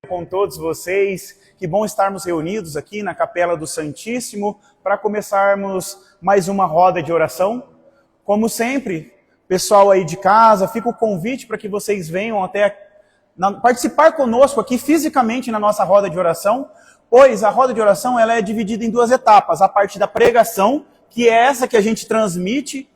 Com todos vocês, que bom estarmos reunidos aqui na Capela do Santíssimo para começarmos mais uma roda de oração. Como sempre, pessoal aí de casa, fica o convite para que vocês venham até participar conosco aqui fisicamente na nossa roda de oração, pois a roda de oração ela é dividida em duas etapas, a parte da pregação, que é essa que a gente transmite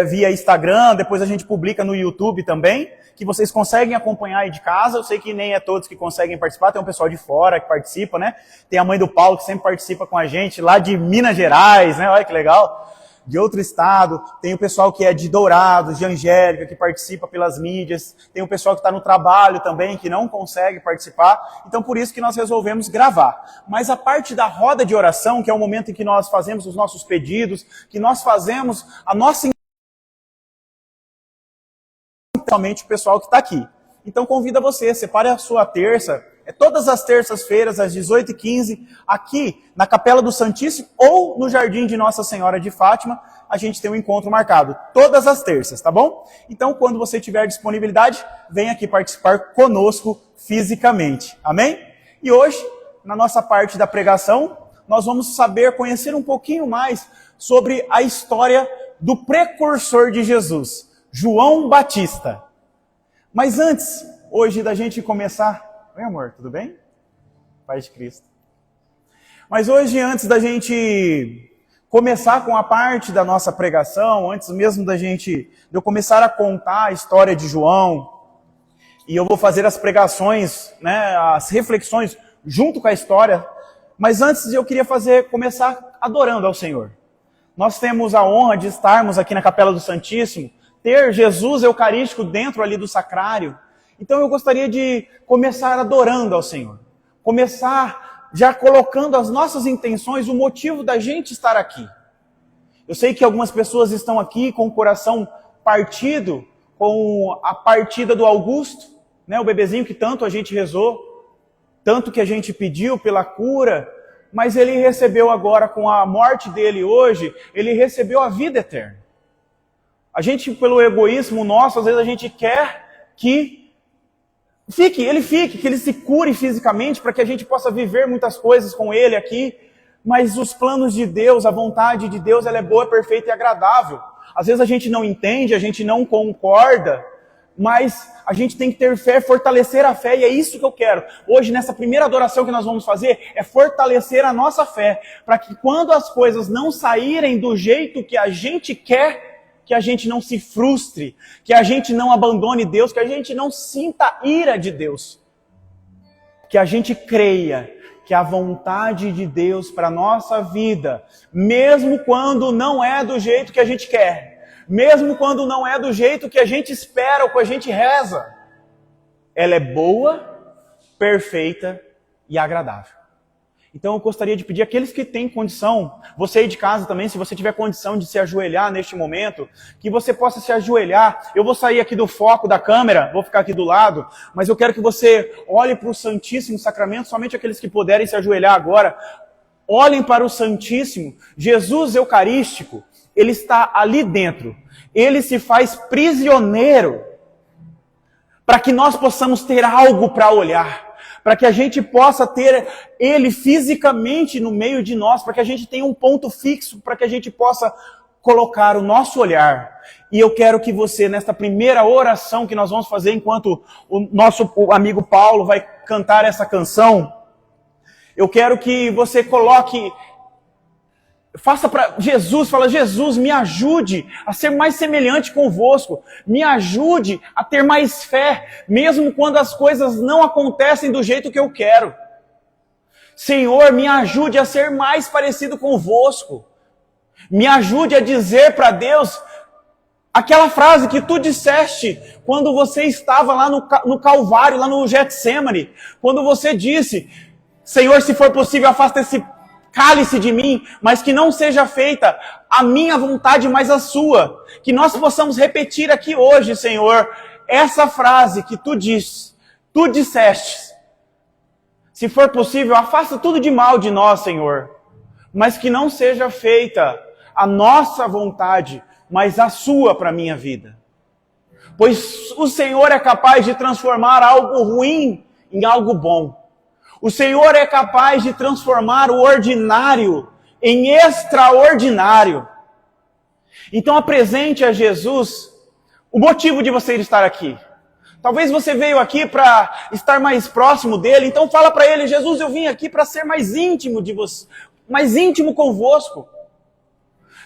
via Instagram, depois a gente publica no YouTube também, que vocês conseguem acompanhar aí de casa. Eu sei que nem é todos que conseguem participar, tem um pessoal de fora que participa, né? Tem a mãe do Paulo que sempre participa com a gente, lá de Minas Gerais, né? Olha que legal. De outro estado, tem o pessoal que é de Dourados, de Angélica, que participa pelas mídias, tem o pessoal que está no trabalho também, que não consegue participar, então por isso que nós resolvemos gravar. Mas a parte da roda de oração, que é o momento em que nós fazemos os nossos pedidos, que nós fazemos a nossa somente o pessoal que está aqui. Então convido você, separe a sua terça, todas as terças-feiras, às 18h15, aqui na Capela do Santíssimo ou no Jardim de Nossa Senhora de Fátima, a gente tem um encontro marcado, todas as terças, tá bom? Então, quando você tiver disponibilidade, vem aqui participar conosco fisicamente, amém? E hoje, na nossa parte da pregação, nós vamos conhecer um pouquinho mais sobre a história do precursor de Jesus, João Batista. Mas antes, hoje, da gente começar... Oi, amor, tudo bem? Paz de Cristo. Mas hoje, antes da gente começar com a parte da nossa pregação, antes mesmo de eu começar a contar a história de João, e eu vou fazer as pregações, né, as reflexões junto com a história, mas antes eu queria começar adorando ao Senhor. Nós temos a honra de estarmos aqui na Capela do Santíssimo, ter Jesus Eucarístico dentro ali do sacrário. Então eu gostaria de começar adorando ao Senhor. Começar já colocando as nossas intenções, o motivo da gente estar aqui. Eu sei que algumas pessoas estão aqui com o coração partido, com a partida do Augusto, né, o bebezinho que tanto a gente rezou, tanto que a gente pediu pela cura, mas ele recebeu agora, com a morte dele hoje, ele recebeu a vida eterna. A gente, pelo egoísmo nosso, às vezes a gente quer que ele fique, que ele se cure fisicamente, para que a gente possa viver muitas coisas com ele aqui, mas os planos de Deus, a vontade de Deus, ela é boa, perfeita e agradável. Às vezes a gente não entende, a gente não concorda, mas a gente tem que ter fé, fortalecer a fé, e é isso que eu quero. Hoje, nessa primeira adoração que nós vamos fazer, é fortalecer a nossa fé, para que quando as coisas não saírem do jeito que a gente quer, que a gente não se frustre, que a gente não abandone Deus, que a gente não sinta a ira de Deus. Que a gente creia que a vontade de Deus para a nossa vida, mesmo quando não é do jeito que a gente quer, mesmo quando não é do jeito que a gente espera ou que a gente reza, ela é boa, perfeita e agradável. Então eu gostaria de pedir àqueles que têm condição, você aí de casa também, se você tiver condição de se ajoelhar neste momento, que você possa se ajoelhar. Eu vou sair aqui do foco da câmera, vou ficar aqui do lado, mas eu quero que você olhe para o Santíssimo Sacramento, somente aqueles que puderem se ajoelhar agora, olhem para o Santíssimo. Jesus Eucarístico, ele está ali dentro, ele se faz prisioneiro, para que nós possamos ter algo para olhar, para que a gente possa ter ele fisicamente no meio de nós, para que a gente tenha um ponto fixo, para que a gente possa colocar o nosso olhar. E eu quero que você, nesta primeira oração que nós vamos fazer, enquanto o amigo Paulo vai cantar essa canção, eu quero que você coloque... Faça para Jesus, fala: Jesus, me ajude a ser mais semelhante convosco, me ajude a ter mais fé, mesmo quando as coisas não acontecem do jeito que eu quero. Senhor, me ajude a ser mais parecido convosco, me ajude a dizer para Deus aquela frase que tu disseste quando você estava lá no Calvário, lá no Getsemane, quando você disse: Senhor, se for possível, afasta esse cálice de mim, mas que não seja feita a minha vontade, mas a sua. Que nós possamos repetir aqui hoje, Senhor, essa frase que tu disseste. Se for possível, afasta tudo de mal de nós, Senhor, mas que não seja feita a nossa vontade, mas a sua para a minha vida. Pois o Senhor é capaz de transformar algo ruim em algo bom. O Senhor é capaz de transformar o ordinário em extraordinário. Então apresente a Jesus o motivo de você estar aqui. Talvez você veio aqui para estar mais próximo dele, então fala para ele: Jesus, eu vim aqui para ser mais íntimo de você, mais íntimo convosco.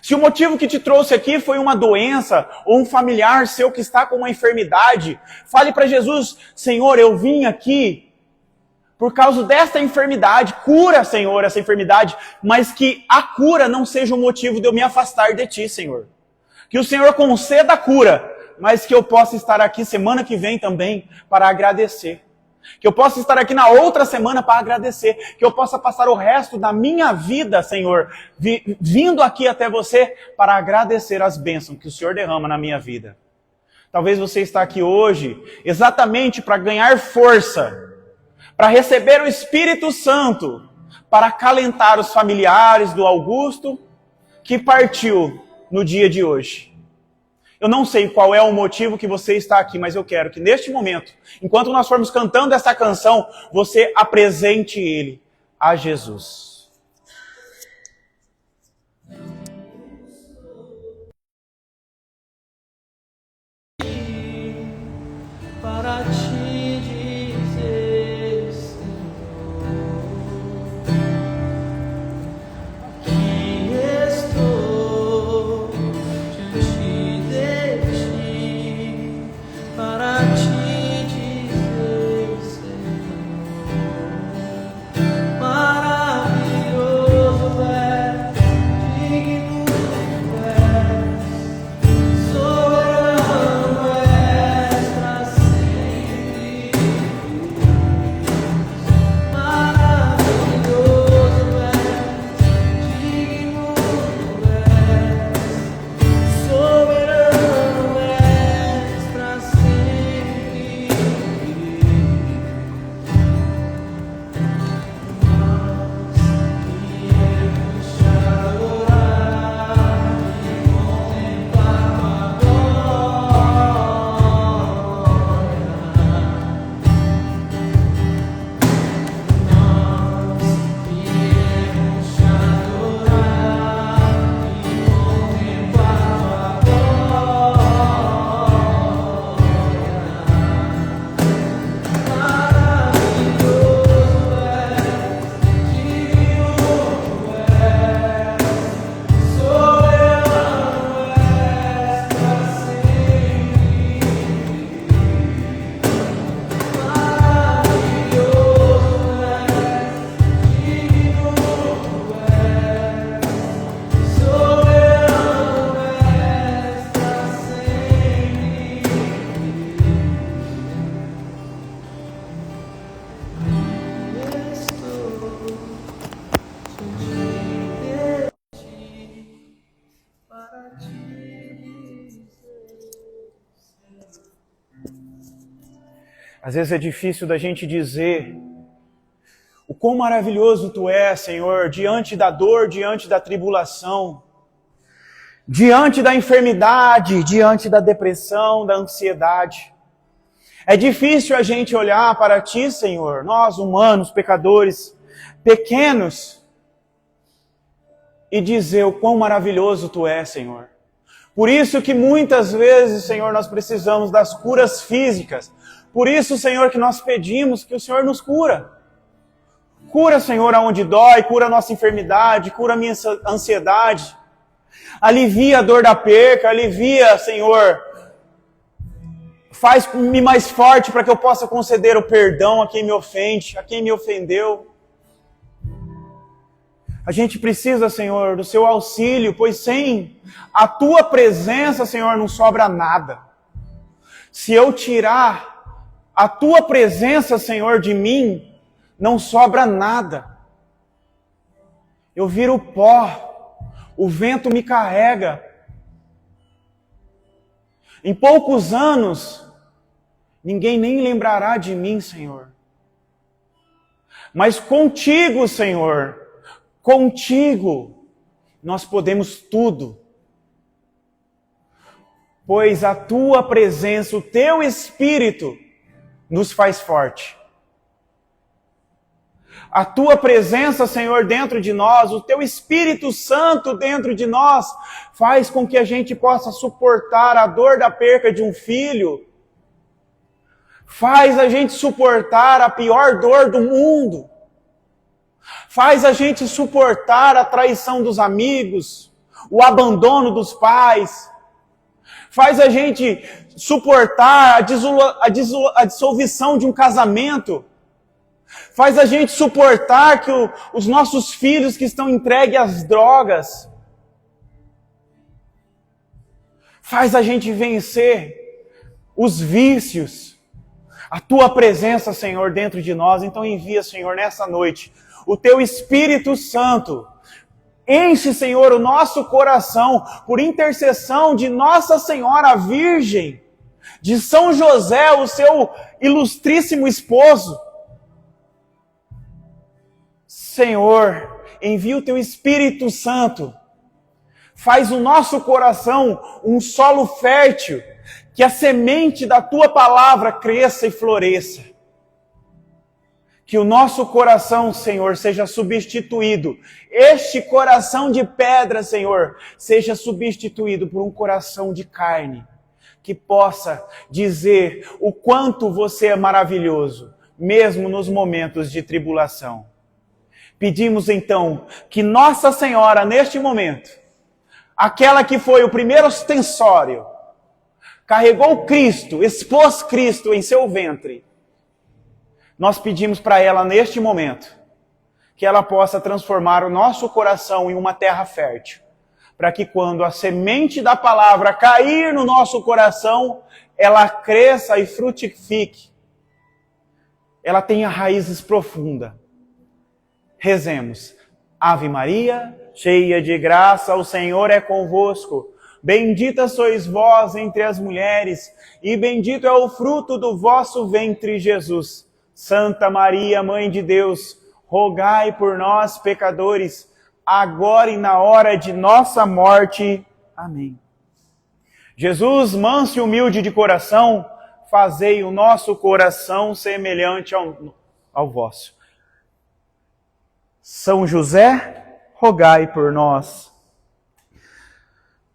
Se o motivo que te trouxe aqui foi uma doença ou um familiar seu que está com uma enfermidade, fale para Jesus: Senhor, eu vim aqui por causa desta enfermidade, cura, Senhor, essa enfermidade, mas que a cura não seja o motivo de eu me afastar de Ti, Senhor. Que o Senhor conceda a cura, mas que eu possa estar aqui semana que vem também para agradecer. Que eu possa estar aqui na outra semana para agradecer. Que eu possa passar o resto da minha vida, Senhor, vindo aqui até você para agradecer as bênçãos que o Senhor derrama na minha vida. Talvez você está aqui hoje exatamente para ganhar força, para receber o Espírito Santo, para acalentar os familiares do Augusto que partiu no dia de hoje. Eu não sei qual é o motivo que você está aqui, mas eu quero que neste momento, enquanto nós formos cantando essa canção, você apresente ele a Jesus. Para te dizer, Senhor, aqui estou diante de ti. Para te dizer, Senhor, maravilhoso é, digno é, soberano és para sempre. Maravilhoso és, digno és, soberano és para sempre. Nós viemos te adorar e contemplar Às vezes é difícil da gente dizer o quão maravilhoso Tu és, Senhor, diante da dor, diante da tribulação, diante da enfermidade, diante da depressão, da ansiedade. É difícil a gente olhar para Ti, Senhor, nós humanos, pecadores, pequenos, e dizer o quão maravilhoso Tu és, Senhor. Por isso que muitas vezes, Senhor, nós precisamos das curas físicas. Por isso, Senhor, que nós pedimos que o Senhor nos cura. Cura, Senhor, aonde dói, cura a nossa enfermidade, cura a minha ansiedade. Alivia a dor da perca, alivia, Senhor. Faz-me mais forte para que eu possa conceder o perdão a quem me ofende, a quem me ofendeu. A gente precisa, Senhor, do Seu auxílio, pois sem a Tua presença, Senhor, não sobra nada. Se eu tirar a Tua presença, Senhor, de mim, não sobra nada. Eu viro pó, o vento me carrega. Em poucos anos, ninguém nem lembrará de mim, Senhor. Mas contigo, Senhor, contigo, nós podemos tudo. Pois a Tua presença, o Teu Espírito, nos faz forte. A tua presença, Senhor, dentro de nós, o teu Espírito Santo dentro de nós, faz com que a gente possa suportar a dor da perca de um filho. Faz a gente suportar a pior dor do mundo. Faz a gente suportar a traição dos amigos, o abandono dos pais. Faz a gente suportar a dissolução de um casamento. Faz a gente suportar que os nossos filhos que estão entregues às drogas. Faz a gente vencer os vícios. A tua presença, Senhor, dentro de nós. Então envia, Senhor, nessa noite, o teu Espírito Santo. Enche, Senhor, o nosso coração por intercessão de Nossa Senhora Virgem, de São José, o seu ilustríssimo esposo. Senhor, envia o teu Espírito Santo. Faz o nosso coração um solo fértil, que a semente da tua palavra cresça e floresça. Que o nosso coração, Senhor, seja substituído. Este coração de pedra, Senhor, seja substituído por um coração de carne. Que possa dizer o quanto você é maravilhoso, mesmo nos momentos de tribulação. Pedimos então que Nossa Senhora, neste momento, aquela que foi o primeiro ostensório, carregou Cristo, expôs Cristo em seu ventre, nós pedimos para ela neste momento, que ela possa transformar o nosso coração em uma terra fértil, para que quando a semente da palavra cair no nosso coração, ela cresça e frutifique, ela tenha raízes profundas. Rezemos. Ave Maria, cheia de graça, o Senhor é convosco. Bendita sois vós entre as mulheres, e bendito é o fruto do vosso ventre, Jesus. Santa Maria, Mãe de Deus, rogai por nós, pecadores, agora e na hora de nossa morte. Amém. Jesus, manso e humilde de coração, fazei o nosso coração semelhante ao vosso. São José, rogai por nós.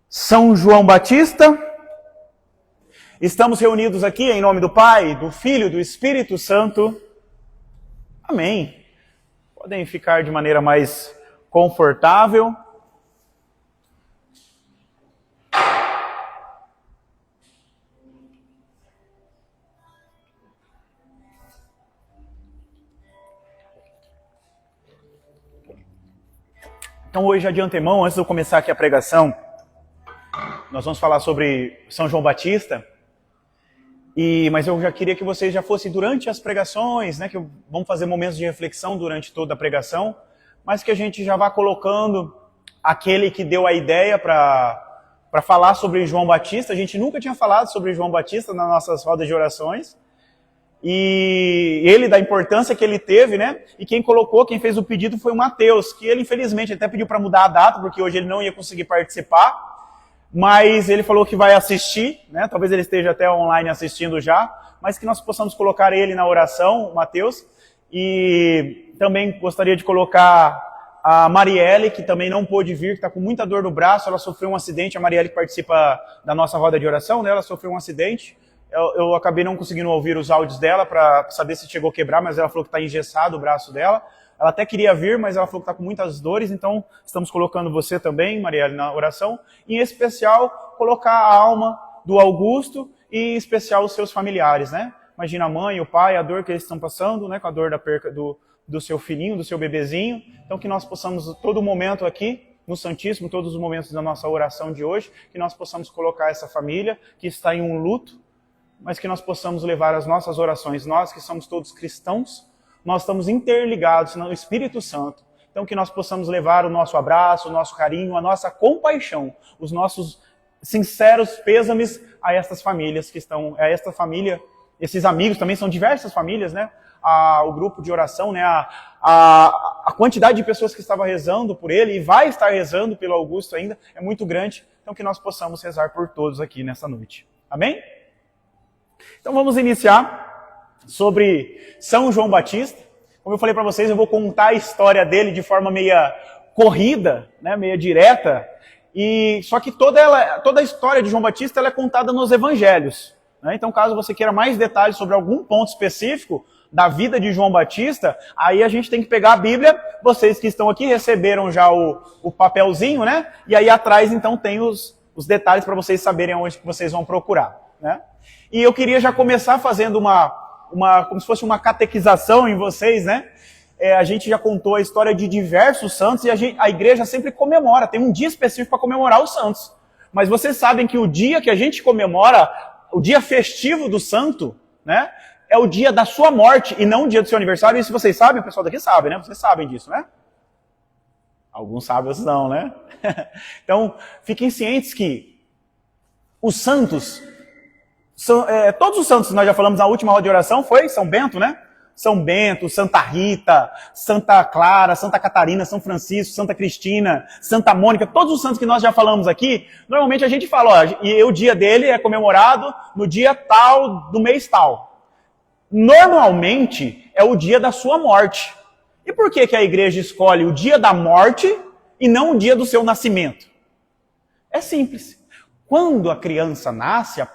São João Batista, estamos reunidos aqui em nome do Pai, do Filho e do Espírito Santo. Amém. Podem ficar de maneira mais confortável. Então hoje, já de antemão, antes de eu começar aqui a pregação, nós vamos falar sobre São João Batista, mas eu já queria que vocês já fossem durante as pregações, né, que vamos fazer momentos de reflexão durante toda a pregação, mas que a gente já vá colocando aquele que deu a ideia para falar sobre João Batista. A gente nunca tinha falado sobre João Batista nas nossas rodas de orações, e ele, da importância que ele teve, né? E quem fez o pedido foi o Mateus, que ele, infelizmente, até pediu para mudar a data, porque hoje ele não ia conseguir participar, mas ele falou que vai assistir, né? Talvez ele esteja até online assistindo já, mas que nós possamos colocar ele na oração, o Mateus, e também gostaria de colocar a Marielle, que também não pôde vir, que está com muita dor no braço, ela sofreu um acidente, a Marielle que participa da nossa roda de oração, né? Ela sofreu um acidente. Eu acabei não conseguindo ouvir os áudios dela para saber se chegou a quebrar, mas ela falou que está engessado o braço dela. Ela até queria vir, mas ela falou que está com muitas dores, então estamos colocando você também, Marielle, na oração. E, em especial, colocar a alma do Augusto e, em especial, os seus familiares, né? Imagina a mãe, o pai, a dor que eles estão passando, né? Com a dor da perca do seu filhinho, do seu bebezinho. Então, que nós possamos, todo momento aqui, no Santíssimo, todos os momentos da nossa oração de hoje, que nós possamos colocar essa família que está em um luto, mas que nós possamos levar as nossas orações. Nós que somos todos cristãos, nós estamos interligados no Espírito Santo. Então que nós possamos levar o nosso abraço, o nosso carinho, a nossa compaixão, os nossos sinceros pêsames a estas famílias que estão, a esta família, esses amigos também são diversas famílias, né? O grupo de oração, né? A quantidade de pessoas que estava rezando por ele e vai estar rezando pelo Augusto ainda é muito grande. Então que nós possamos rezar por todos aqui nessa noite. Amém? Então vamos iniciar sobre São João Batista. Como eu falei para vocês, eu vou contar a história dele de forma meia corrida, né, meia direta. E só que toda a história de João Batista ela é contada nos evangelhos. Né? Então, caso você queira mais detalhes sobre algum ponto específico da vida de João Batista, aí a gente tem que pegar a Bíblia. Vocês que estão aqui receberam já o papelzinho, né? E aí atrás, então, tem os detalhes para vocês saberem onde que vocês vão procurar. Né? E eu queria já começar fazendo como se fosse uma catequização em vocês, né? A gente já contou a história de diversos santos e a igreja sempre comemora, tem um dia específico para comemorar os santos. Mas vocês sabem que o dia que a gente comemora, o dia festivo do santo, né? É o dia da sua morte e não o dia do seu aniversário. Isso vocês sabem, o pessoal daqui sabe, né? Vocês sabem disso, né? Alguns sabem, outros não, né? Então, fiquem cientes que os santos, todos os santos que nós já falamos na última roda de oração foi São Bento, né? São Bento, Santa Rita, Santa Clara, Santa Catarina, São Francisco, Santa Cristina, Santa Mônica, todos os santos que nós já falamos aqui, normalmente a gente fala, ó, e o dia dele é comemorado no dia tal do mês tal. Normalmente é o dia da sua morte. E por que a igreja escolhe o dia da morte e não o dia do seu nascimento? É simples. Quando a criança nasce,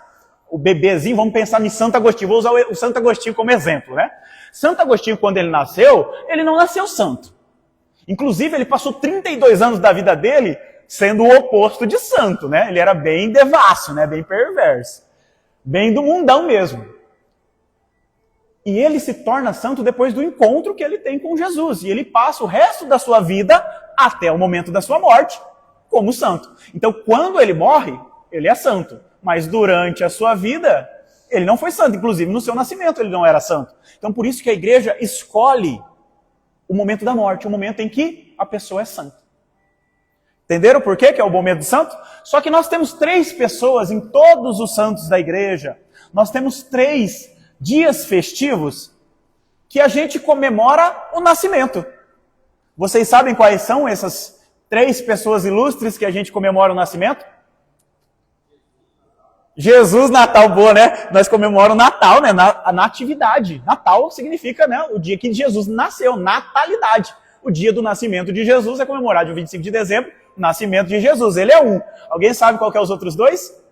o bebezinho, vamos pensar em Santo Agostinho, vou usar o Santo Agostinho como exemplo, né? Santo Agostinho, quando ele não nasceu santo. Inclusive, ele passou 32 anos da vida dele sendo o oposto de santo, né? Ele era bem devasso, né? Bem perverso. Bem do mundão mesmo. E ele se torna santo depois do encontro que ele tem com Jesus. E ele passa o resto da sua vida, até o momento da sua morte, como santo. Então, quando ele morre, ele é santo. Mas durante a sua vida, ele não foi santo. Inclusive, no seu nascimento, ele não era santo. Então, por isso que a igreja escolhe o momento da morte, o momento em que a pessoa é santa. Entenderam por quê que é o momento do santo? Só que nós temos 3 pessoas em todos os santos da igreja. Nós temos 3 dias festivos que a gente comemora o nascimento. Vocês sabem quais são essas 3 pessoas ilustres que a gente comemora o nascimento? Jesus, Natal, boa, né? Nós comemoramos o Natal, né? A natividade. Natal significa, né, o dia que Jesus nasceu, natalidade. O dia do nascimento de Jesus é comemorado dia 25 de dezembro, o nascimento de Jesus. Ele é um. Alguém sabe qual que é os outros 2?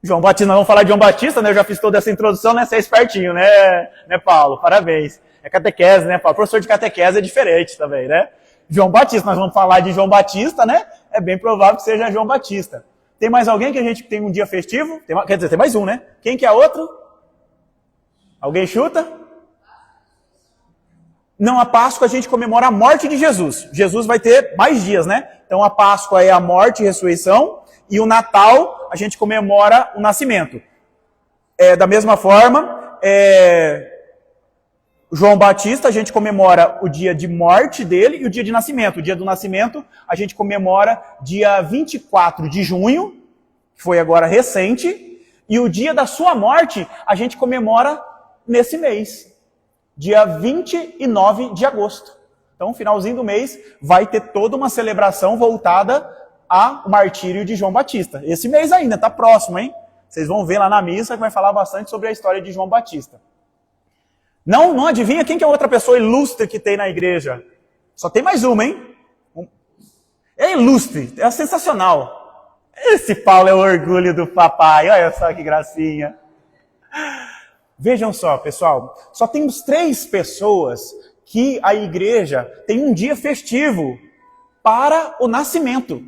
João Batista, nós vamos falar de João Batista, né? Eu já fiz toda essa introdução, né? Você é espertinho, né, Paulo? Parabéns. É catequese, né, Paulo? Professor de catequese é diferente também, né? João Batista, nós vamos falar de João Batista, né? É bem provável que seja João Batista. Tem mais alguém que a gente tem um dia festivo? Quer dizer, tem mais um, né? Quem que é outro? Alguém chuta? Não, a Páscoa a gente comemora a morte de Jesus. Jesus vai ter mais dias, né? Então a Páscoa é a morte e ressurreição. E o Natal, a gente comemora o nascimento. Da mesma forma, João Batista, a gente comemora o dia de morte dele e o dia de nascimento. O dia do nascimento, a gente comemora dia 24 de junho, que foi agora recente. E o dia da sua morte, a gente comemora nesse mês, dia 29 de agosto. Então, no finalzinho do mês, vai ter toda uma celebração voltada ao martírio de João Batista. Esse mês ainda, está próximo, hein? Vocês vão ver lá na missa que vai falar bastante sobre a história de João Batista. Não adivinha quem que é outra pessoa ilustre que tem na igreja? Só tem mais uma, hein? É ilustre, é sensacional. Esse Paulo é o orgulho do papai, olha só que gracinha. Vejam só, pessoal, só temos 3 pessoas que a igreja tem um dia festivo para o nascimento.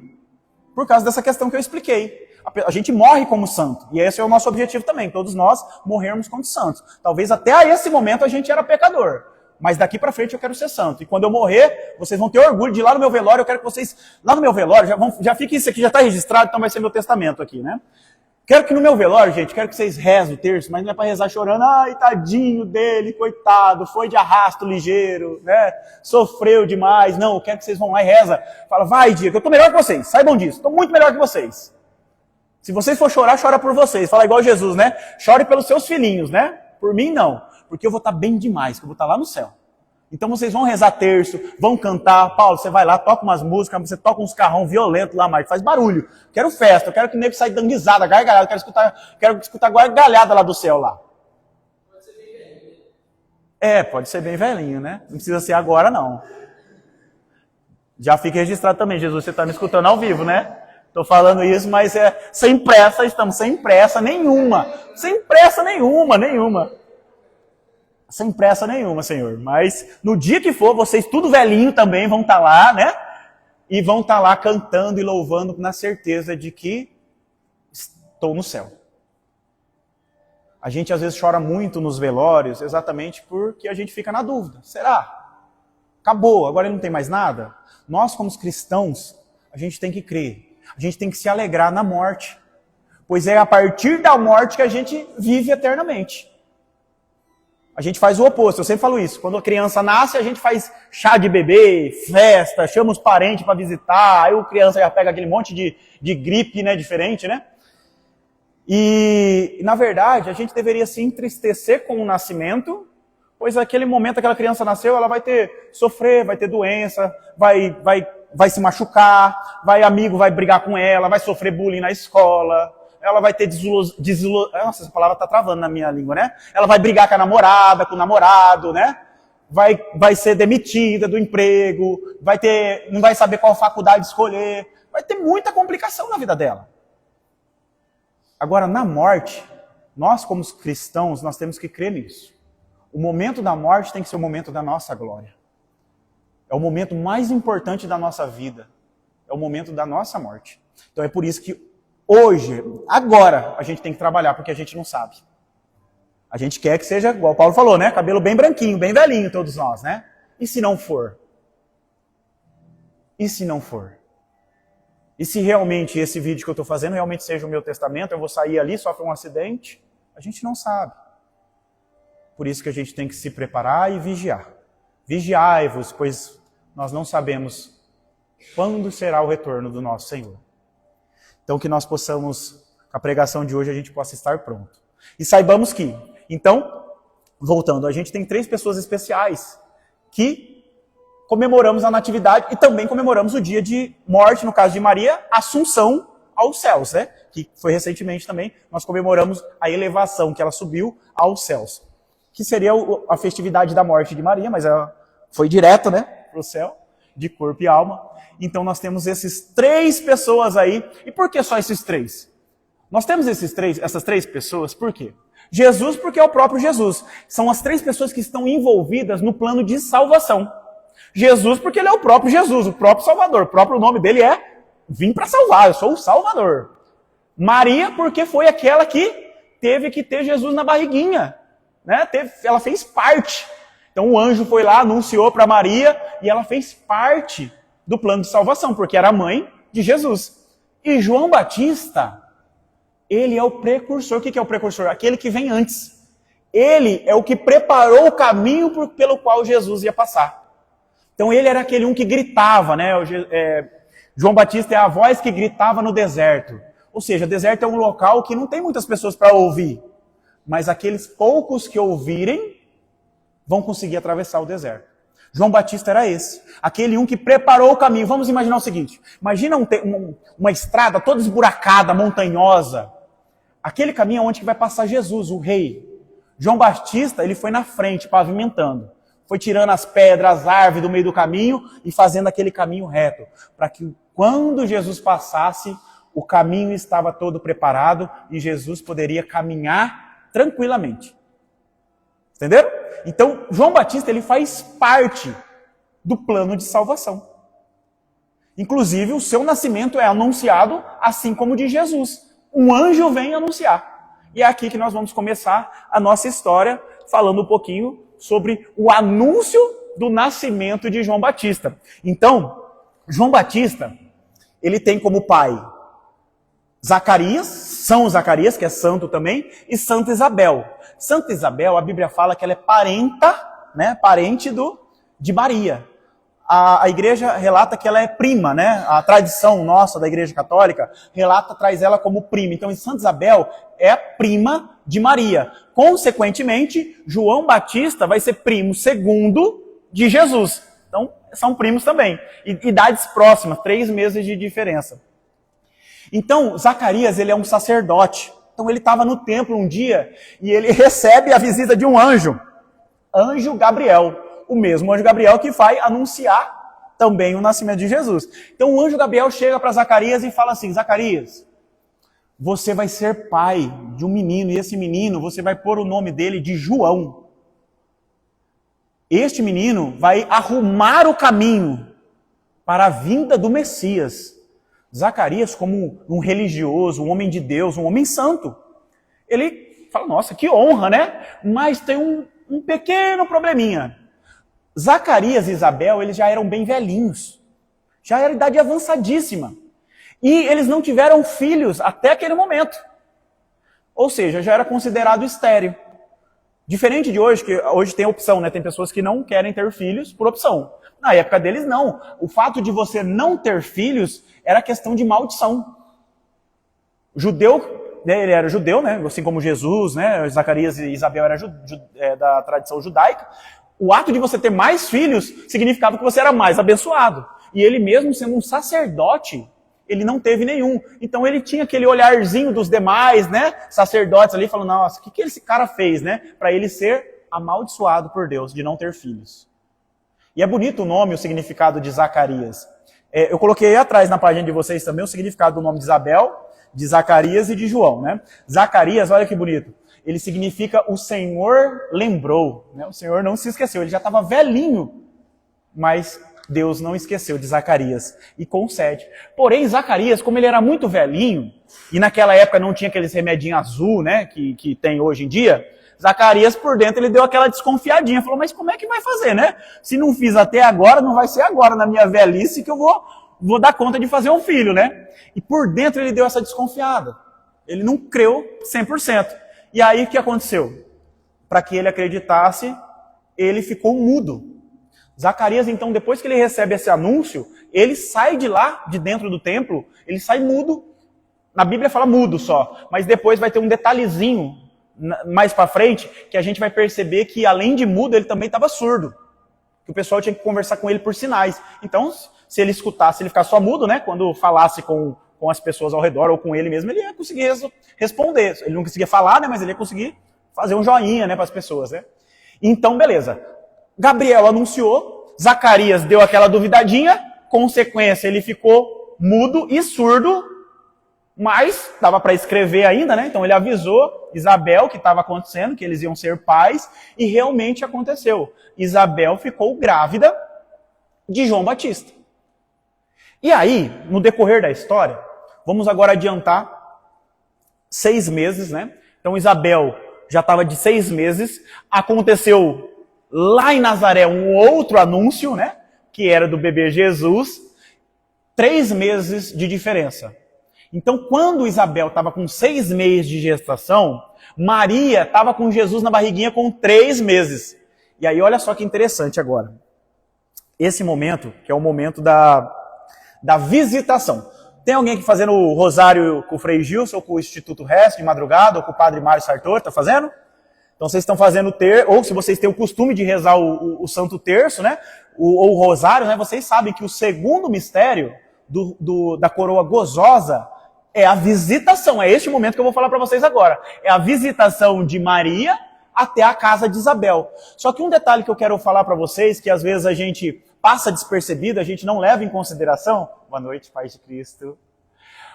Por causa dessa questão que eu expliquei. A gente morre como santo. E esse é o nosso objetivo também. Todos nós morrermos como santos. Talvez até a esse momento a gente era pecador. Mas daqui para frente eu quero ser santo. E quando eu morrer, vocês vão ter orgulho de ir lá no meu velório. Eu quero que vocês, lá no meu velório, já fique isso aqui, já está registrado, então vai ser meu testamento aqui, né? Quero que no meu velório, gente, quero que vocês rezem o terço, mas não é para rezar chorando. Ai, tadinho dele, coitado, foi de arrasto ligeiro, né? Sofreu demais. Não, eu quero que vocês vão lá e reza. Fala, vai, Diego, eu estou melhor que vocês, saibam disso. Estou muito melhor que vocês. Se vocês for chorar, chora por vocês. Fala igual Jesus, né? Chore pelos seus filhinhos, né? Por mim, não. Porque eu vou estar bem demais, que eu vou estar lá no céu. Então vocês vão rezar terço, vão cantar. Paulo, você vai lá, toca umas músicas, você toca uns carrão violentos lá, mas faz barulho. Quero festa, eu quero que o nego saia dando risada, gargalhada, quero escutar gargalhada lá do céu lá. Pode ser bem velhinho, né? Não precisa ser agora, não. Já fica registrado também, Jesus, você está me escutando ao vivo, né? Estou falando isso, mas sem pressa, estamos sem pressa nenhuma. Sem pressa nenhuma. Sem pressa nenhuma, Senhor. Mas no dia que for, vocês tudo velhinho também vão estar lá, né? E vão estar lá cantando e louvando na certeza de que estou no céu. A gente às vezes chora muito nos velórios exatamente porque a gente fica na dúvida. Será? Acabou, agora não tem mais nada? Nós, como cristãos, a gente tem que crer. A gente tem que se alegrar na morte. Pois é a partir da morte que a gente vive eternamente. A gente faz o oposto, eu sempre falo isso. Quando a criança nasce, a gente faz chá de bebê, festa, chama os parentes para visitar. Aí a criança já pega aquele monte de gripe, né, diferente, né? E, na verdade, a gente deveria se entristecer com o nascimento, pois naquele momento aquela criança nasceu, ela vai sofrer, vai ter doença, vai se machucar, amigo vai brigar com ela, vai sofrer bullying na escola, ela vai ter Nossa, essa palavra tá travando na minha língua, né? Ela vai brigar com a namorada, com o namorado, né? Vai ser demitida do emprego, não vai saber qual faculdade escolher, vai ter muita complicação na vida dela. Agora, na morte, nós como cristãos, nós temos que crer nisso. O momento da morte tem que ser o momento da nossa glória. É o momento mais importante da nossa vida. É o momento da nossa morte. Então é por isso que hoje, agora, a gente tem que trabalhar, porque a gente não sabe. A gente quer que seja, igual o Paulo falou, né? Cabelo bem branquinho, bem velhinho, todos nós, né? E se não for? E se não for? E se realmente esse vídeo que eu estou fazendo realmente seja o meu testamento, eu vou sair ali, sofre um acidente? A gente não sabe. Por isso que a gente tem que se preparar e vigiar. Vigiai-vos, pois nós não sabemos quando será o retorno do nosso Senhor. Então que nós possamos, com a pregação de hoje, a gente possa estar pronto. E saibamos que, então, voltando, a gente tem 3 pessoas especiais que comemoramos a natividade e também comemoramos o dia de morte, no caso de Maria, Assunção aos céus, né? Que foi recentemente também, nós comemoramos a elevação, que ela subiu aos céus. Que seria a festividade da morte de Maria, mas ela foi direto, né, para o céu, de corpo e alma. Então nós temos esses 3 pessoas aí. E por que só esses 3? Nós temos essas 3 pessoas, por quê? Jesus, porque é o próprio Jesus. São as 3 pessoas que estão envolvidas no plano de salvação. Jesus, porque ele é o próprio Jesus, o próprio Salvador. O próprio nome dele é vim para salvar, eu sou o Salvador. Maria, porque foi aquela que teve que ter Jesus na barriguinha. Né? Ela fez parte. Então o anjo foi lá, anunciou para Maria e ela fez parte do plano de salvação, porque era a mãe de Jesus. E João Batista, ele é o precursor. O que é o precursor? Aquele que vem antes. Ele é o que preparou o caminho pelo qual Jesus ia passar. Então ele era aquele um que gritava, né? João Batista é a voz que gritava no deserto. Ou seja, deserto é um local que não tem muitas pessoas para ouvir. Mas aqueles poucos que ouvirem vão conseguir atravessar o deserto. João Batista era esse. Aquele um que preparou o caminho. Vamos imaginar o seguinte. Imagina uma estrada toda esburacada, montanhosa. Aquele caminho é onde que vai passar Jesus, o rei. João Batista, ele foi na frente, pavimentando. Foi tirando as pedras, as árvores do meio do caminho e fazendo aquele caminho reto. Para que quando Jesus passasse, o caminho estava todo preparado e Jesus poderia caminhar tranquilamente. Entenderam? Então, João Batista, ele faz parte do plano de salvação. Inclusive, o seu nascimento é anunciado assim como o de Jesus. Um anjo vem anunciar. E é aqui que nós vamos começar a nossa história, falando um pouquinho sobre o anúncio do nascimento de João Batista. Então, João Batista, ele tem como pai Zacarias, São Zacarias, que é santo também, e Santa Isabel. Santa Isabel, a Bíblia fala que ela é parente de Maria. A igreja relata que ela é prima, né? A tradição nossa da igreja católica traz ela como prima. Então, Santa Isabel é prima de Maria. Consequentemente, João Batista vai ser primo segundo de Jesus. Então, são primos também. Idades próximas, 3 meses de diferença. Então, Zacarias, ele é um sacerdote. Então, ele estava no templo um dia e ele recebe a visita de um anjo. anjo Gabriel. O mesmo anjo Gabriel que vai anunciar também o nascimento de Jesus. Então o anjo Gabriel chega para Zacarias e fala assim: Zacarias, você vai ser pai de um menino, e esse menino você vai pôr o nome dele de João. Este menino vai arrumar o caminho para a vinda do Messias. Zacarias, como um religioso, um homem de Deus, um homem santo, ele fala: nossa, que honra, né? Mas tem um pequeno probleminha. Zacarias e Isabel, eles já eram bem velhinhos. Já era idade avançadíssima. E eles não tiveram filhos até aquele momento. Ou seja, já era considerado estéril. Diferente de hoje, que hoje tem opção, né? Tem pessoas que não querem ter filhos por opção. Na época deles, não. O fato de você não ter filhos era questão de maldição. O judeu, ele era judeu, né? Assim como Jesus, né? Zacarias e Isabel eram da tradição judaica. O ato de você ter mais filhos significava que você era mais abençoado. E ele mesmo sendo um sacerdote, ele não teve nenhum. Então ele tinha aquele olharzinho dos demais, né? Sacerdotes ali, falando: nossa, o que esse cara fez, né? Para ele ser amaldiçoado por Deus, de não ter filhos. E é bonito o nome, o significado de Zacarias. Eu coloquei aí atrás na página de vocês também o significado do nome de Isabel, de Zacarias e de João, né? Zacarias, olha que bonito. Ele significa o Senhor lembrou, né? O Senhor não se esqueceu, ele já estava velhinho, mas Deus não esqueceu de Zacarias e concede. Porém, Zacarias, como ele era muito velhinho, e naquela época não tinha aqueles remedinhos azul, né, que tem hoje em dia, Zacarias por dentro ele deu aquela desconfiadinha, falou: mas como é que vai fazer, né? Se não fiz até agora, não vai ser agora na minha velhice que eu vou dar conta de fazer um filho, né? E por dentro ele deu essa desconfiada. Ele não creu 100%. E aí o que aconteceu? Para que ele acreditasse, ele ficou mudo. Zacarias, então, depois que ele recebe esse anúncio, ele sai de lá, de dentro do templo, ele sai mudo. Na Bíblia fala mudo só, mas depois vai ter um detalhezinho mais para frente, que a gente vai perceber que além de mudo, ele também estava surdo. Que o pessoal tinha que conversar com ele por sinais. Então, se ele escutasse, ele ficasse só mudo, né? Quando falasse com as pessoas ao redor ou com ele mesmo, ele ia conseguir responder. Ele não conseguia falar, né? Mas ele ia conseguir fazer um joinha, né, para as pessoas, né? Então, beleza. Gabriel anunciou, Zacarias deu aquela duvidadinha, consequência, ele ficou mudo e surdo, mas dava para escrever ainda, né? Então ele avisou Isabel que estava acontecendo, que eles iam ser pais, e realmente aconteceu. Isabel ficou grávida de João Batista. E aí, no decorrer da história, vamos agora adiantar 6 meses, né? Então Isabel já estava de 6 meses, aconteceu lá em Nazaré um outro anúncio, né? Que era do bebê Jesus, 3 meses de diferença. Então, quando Isabel estava com 6 meses de gestação, Maria estava com Jesus na barriguinha com 3 meses. E aí, olha só que interessante agora. Esse momento, que é o momento da visitação. Tem alguém aqui fazendo o rosário com o Frei Gilson, ou com o Instituto Rest, de madrugada, ou com o Padre Mário Sartor, tá fazendo? Então vocês estão fazendo ou se vocês têm o costume de rezar o Santo Terço, né? Ou o rosário, né? Vocês sabem que o segundo mistério da coroa gozosa é a visitação. É este momento que eu vou falar para vocês agora. É a visitação de Maria até a casa de Isabel. Só que um detalhe que eu quero falar para vocês, que às vezes a gente passa despercebido, a gente não leva em consideração. Boa noite, Pai de Cristo.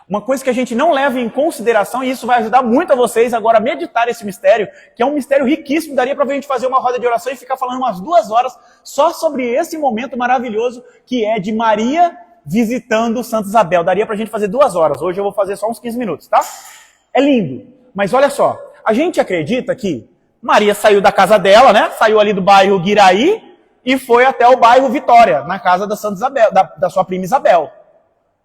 Uma coisa que a gente não leva em consideração, e isso vai ajudar muito a vocês agora a meditar esse mistério, que é um mistério riquíssimo, daria para a gente fazer uma roda de oração e ficar falando umas 2 horas só sobre esse momento maravilhoso que é de Maria visitando Santa Isabel. Daria para a gente fazer 2 horas, hoje eu vou fazer só uns 15 minutos, tá? É lindo, mas olha só, a gente acredita que Maria saiu da casa dela, né? Saiu ali do bairro Guiraí e foi até o bairro Vitória, na casa da Santa Isabel, da sua prima Isabel.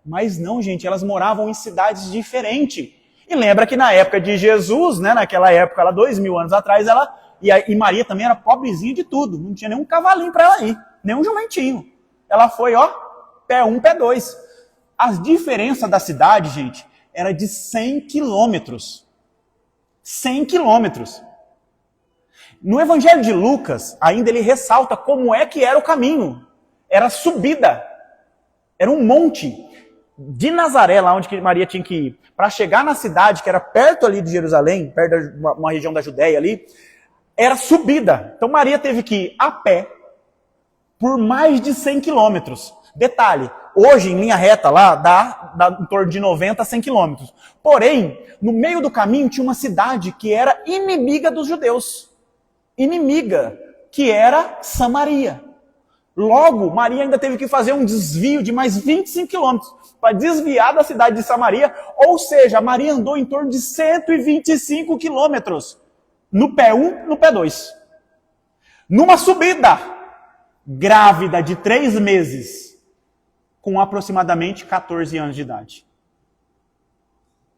Mas não, gente, elas moravam em cidades diferentes. E lembra que na época de Jesus, né, naquela época, lá 2000 anos atrás, e Maria também era pobrezinha de tudo. Não tinha nenhum cavalinho para ela ir, nem um jumentinho. Ela foi, ó, pé 1, pé 2. As diferenças da cidade, gente, era de 100 quilômetros. 100 quilômetros. No Evangelho de Lucas, ainda ele ressalta como é que era o caminho. Era subida. Era um monte. De Nazaré, lá onde Maria tinha que ir, para chegar na cidade, que era perto ali de Jerusalém, perto de uma região da Judéia ali, era subida. Então Maria teve que ir a pé por mais de 100 quilômetros. Detalhe, hoje em linha reta lá dá em torno de 90 a 100 quilômetros. Porém, no meio do caminho tinha uma cidade que era inimiga dos judeus. Inimiga, que era Samaria. Logo, Maria ainda teve que fazer um desvio de mais 25 quilômetros para desviar da cidade de Samaria. Ou seja, Maria andou em torno de 125 quilômetros. No pé 1, no pé 2. Numa subida, grávida de 3 meses, com aproximadamente 14 anos de idade.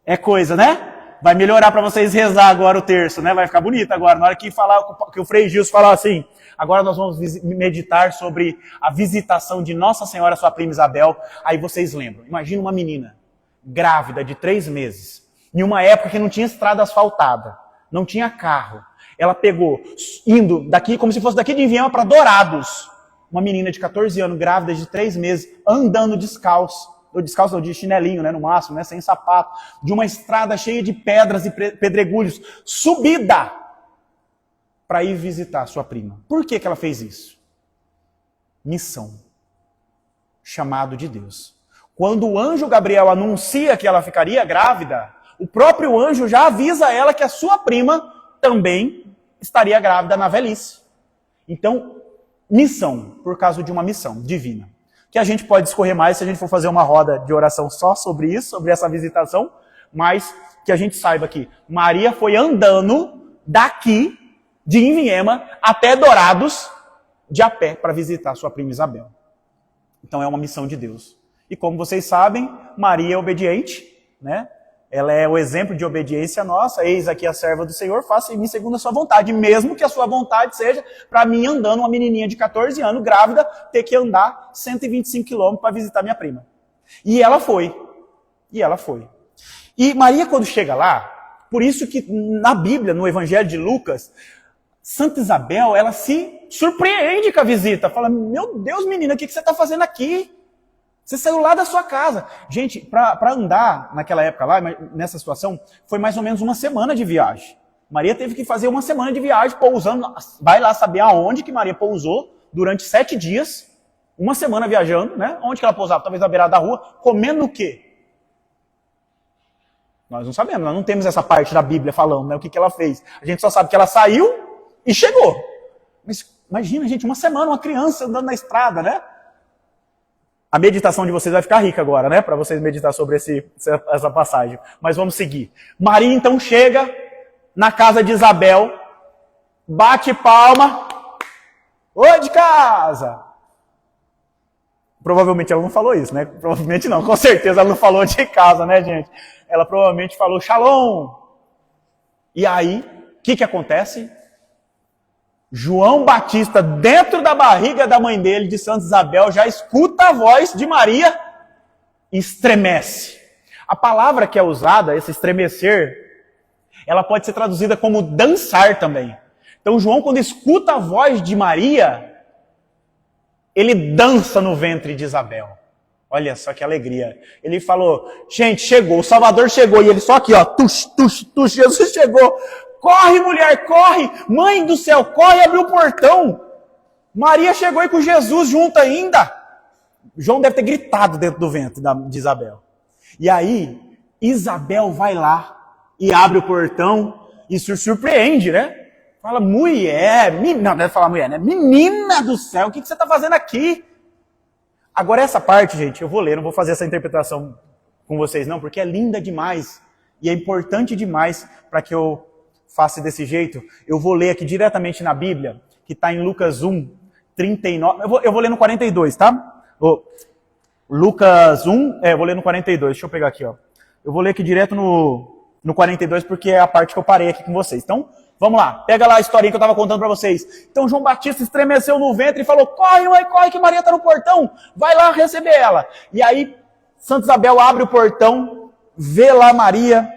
É coisa, né? Vai melhorar para vocês rezar agora o terço, né? Vai ficar bonito agora. Na hora que o Frei Gilson falar assim, agora nós vamos meditar sobre a visitação de Nossa Senhora, sua prima Isabel. Aí vocês lembram. Imagina uma menina grávida de 3 meses, em uma época que não tinha estrada asfaltada, não tinha carro. Ela pegou, indo daqui, como se fosse daqui de Enviema para Dourados, uma menina de 14 anos, grávida de 3 meses, andando descalço. Ou descalço, ou de chinelinho, né, no máximo, né, sem sapato, de uma estrada cheia de pedras e pedregulhos, subida, para ir visitar sua prima. Por que ela fez isso? Missão. Chamado de Deus. Quando o anjo Gabriel anuncia que ela ficaria grávida, o próprio anjo já avisa ela que a sua prima também estaria grávida na velhice. Então, missão, por causa de uma missão divina. Que a gente pode discorrer mais se a gente for fazer uma roda de oração só sobre isso, sobre essa visitação, mas que a gente saiba que Maria foi andando daqui, de Enviema, até Dourados, de a pé, para visitar sua prima Isabel. Então é uma missão de Deus. E como vocês sabem, Maria é obediente, né? Ela é o exemplo de obediência nossa. Eis aqui a serva do Senhor, faça em mim segundo a sua vontade. Mesmo que a sua vontade seja, para mim andando, uma menininha de 14 anos, grávida, ter que andar 125 quilômetros para visitar minha prima. E ela foi. E Maria, quando chega lá, por isso que na Bíblia, no Evangelho de Lucas, Santa Isabel, ela se surpreende com a visita. Fala, meu Deus, menina, o que você está fazendo aqui? Você saiu lá da sua casa. Gente, para andar naquela época lá, nessa situação, foi mais ou menos uma semana de viagem. Maria teve que fazer uma semana de viagem, pousando, vai lá saber aonde que Maria pousou, durante 7 dias, uma semana viajando, né? Onde que ela pousava? Talvez na beirada da rua, comendo o quê? Nós não sabemos, nós não temos essa parte da Bíblia falando, né? O que ela fez. A gente só sabe que ela saiu e chegou. Mas imagina, gente, uma semana, uma criança andando na estrada, né? A meditação de vocês vai ficar rica agora, né? Para vocês meditar sobre essa passagem. Mas vamos seguir. Maria então chega na casa de Isabel, bate palma. Oi de casa! Provavelmente ela não falou isso, né? Provavelmente não, com certeza ela não falou de casa, né, gente? Ela provavelmente falou shalom. E aí, o que acontece? João Batista, dentro da barriga da mãe dele, de Santa Isabel, já escuta a voz de Maria e estremece. A palavra que é usada, esse estremecer, ela pode ser traduzida como dançar também. Então João, quando escuta a voz de Maria, ele dança no ventre de Isabel. Olha só que alegria. Ele falou, gente, chegou, o Salvador chegou, e ele só aqui, ó, tush, tush, tush, Jesus chegou. Corre, mulher, corre! Mãe do céu, corre e abre o portão! Maria chegou aí com Jesus junto ainda. João deve ter gritado dentro do ventre de Isabel. E aí, Isabel vai lá e abre o portão e se surpreende, né? Fala, mulher, não deve falar mulher, né? Menina do céu, o que você está fazendo aqui? Agora essa parte, gente, eu vou ler, não vou fazer essa interpretação com vocês não, porque é linda demais e é importante demais para que eu faça desse jeito. Eu vou ler aqui diretamente na Bíblia, que está em Lucas 1, 39. Eu vou ler no 42, tá? Lucas 1, vou ler no 42. Deixa eu pegar aqui, ó. Eu vou ler aqui direto no 42, porque é a parte que eu parei aqui com vocês. Então, vamos lá. Pega lá a historinha que eu estava contando para vocês. Então, João Batista estremeceu no ventre e falou, corre, mãe, corre, que Maria está no portão. Vai lá receber ela. E aí, Santa Isabel abre o portão, vê lá Maria.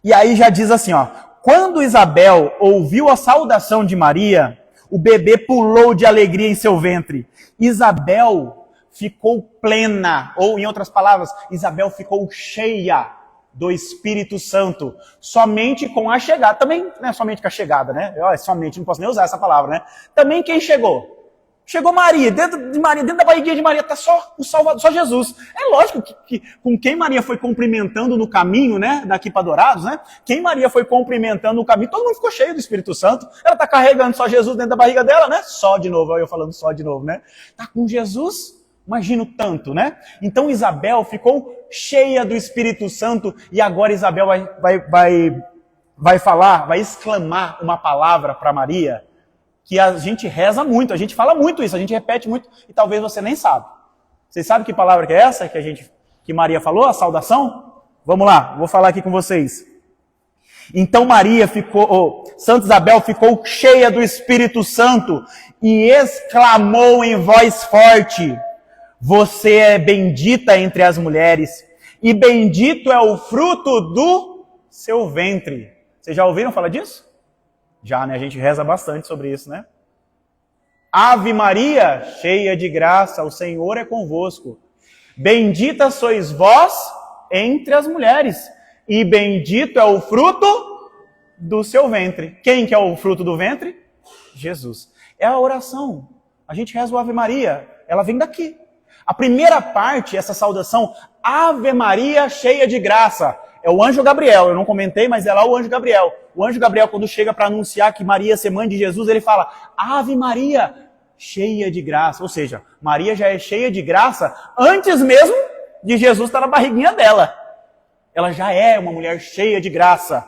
E aí já diz assim, ó. Quando Isabel ouviu a saudação de Maria, o bebê pulou de alegria em seu ventre. Isabel ficou plena, ou em outras palavras, Isabel ficou cheia do Espírito Santo, somente com a chegada, também não é somente com a chegada, né? Somente, não posso nem usar essa palavra, né? Também quem chegou? Chegou Maria, dentro da barriguinha de Maria está só o Salvador, só Jesus. É lógico que com quem Maria foi cumprimentando no caminho, né, daqui para Dourados, né? Quem Maria foi cumprimentando no caminho, todo mundo ficou cheio do Espírito Santo. Ela está carregando só Jesus dentro da barriga dela, né? Só de novo, eu falando só de novo, né? Está com Jesus, imagino tanto, né? Então Isabel ficou cheia do Espírito Santo e agora Isabel vai falar, vai exclamar uma palavra para Maria, que a gente reza muito, a gente fala muito isso, a gente repete muito, e talvez você nem sabe. Vocês sabem que palavra que é essa que Maria falou, a saudação? Vamos lá, vou falar aqui com vocês. Então Santa Isabel ficou cheia do Espírito Santo e exclamou em voz forte: você é bendita entre as mulheres, e bendito é o fruto do seu ventre. Vocês já ouviram falar disso? Já, né? A gente reza bastante sobre isso, né? Ave Maria, cheia de graça, o Senhor é convosco. Bendita sois vós entre as mulheres, e bendito é o fruto do seu ventre. Quem que é o fruto do ventre? Jesus. É a oração. A gente reza o Ave Maria, ela vem daqui. A primeira parte, essa saudação, Ave Maria, cheia de graça, é o anjo Gabriel. Eu não comentei, mas é lá o anjo Gabriel. O anjo Gabriel, quando chega para anunciar que Maria ia ser mãe de Jesus, ele fala, Ave Maria, cheia de graça. Ou seja, Maria já é cheia de graça antes mesmo de Jesus estar na barriguinha dela. Ela já é uma mulher cheia de graça.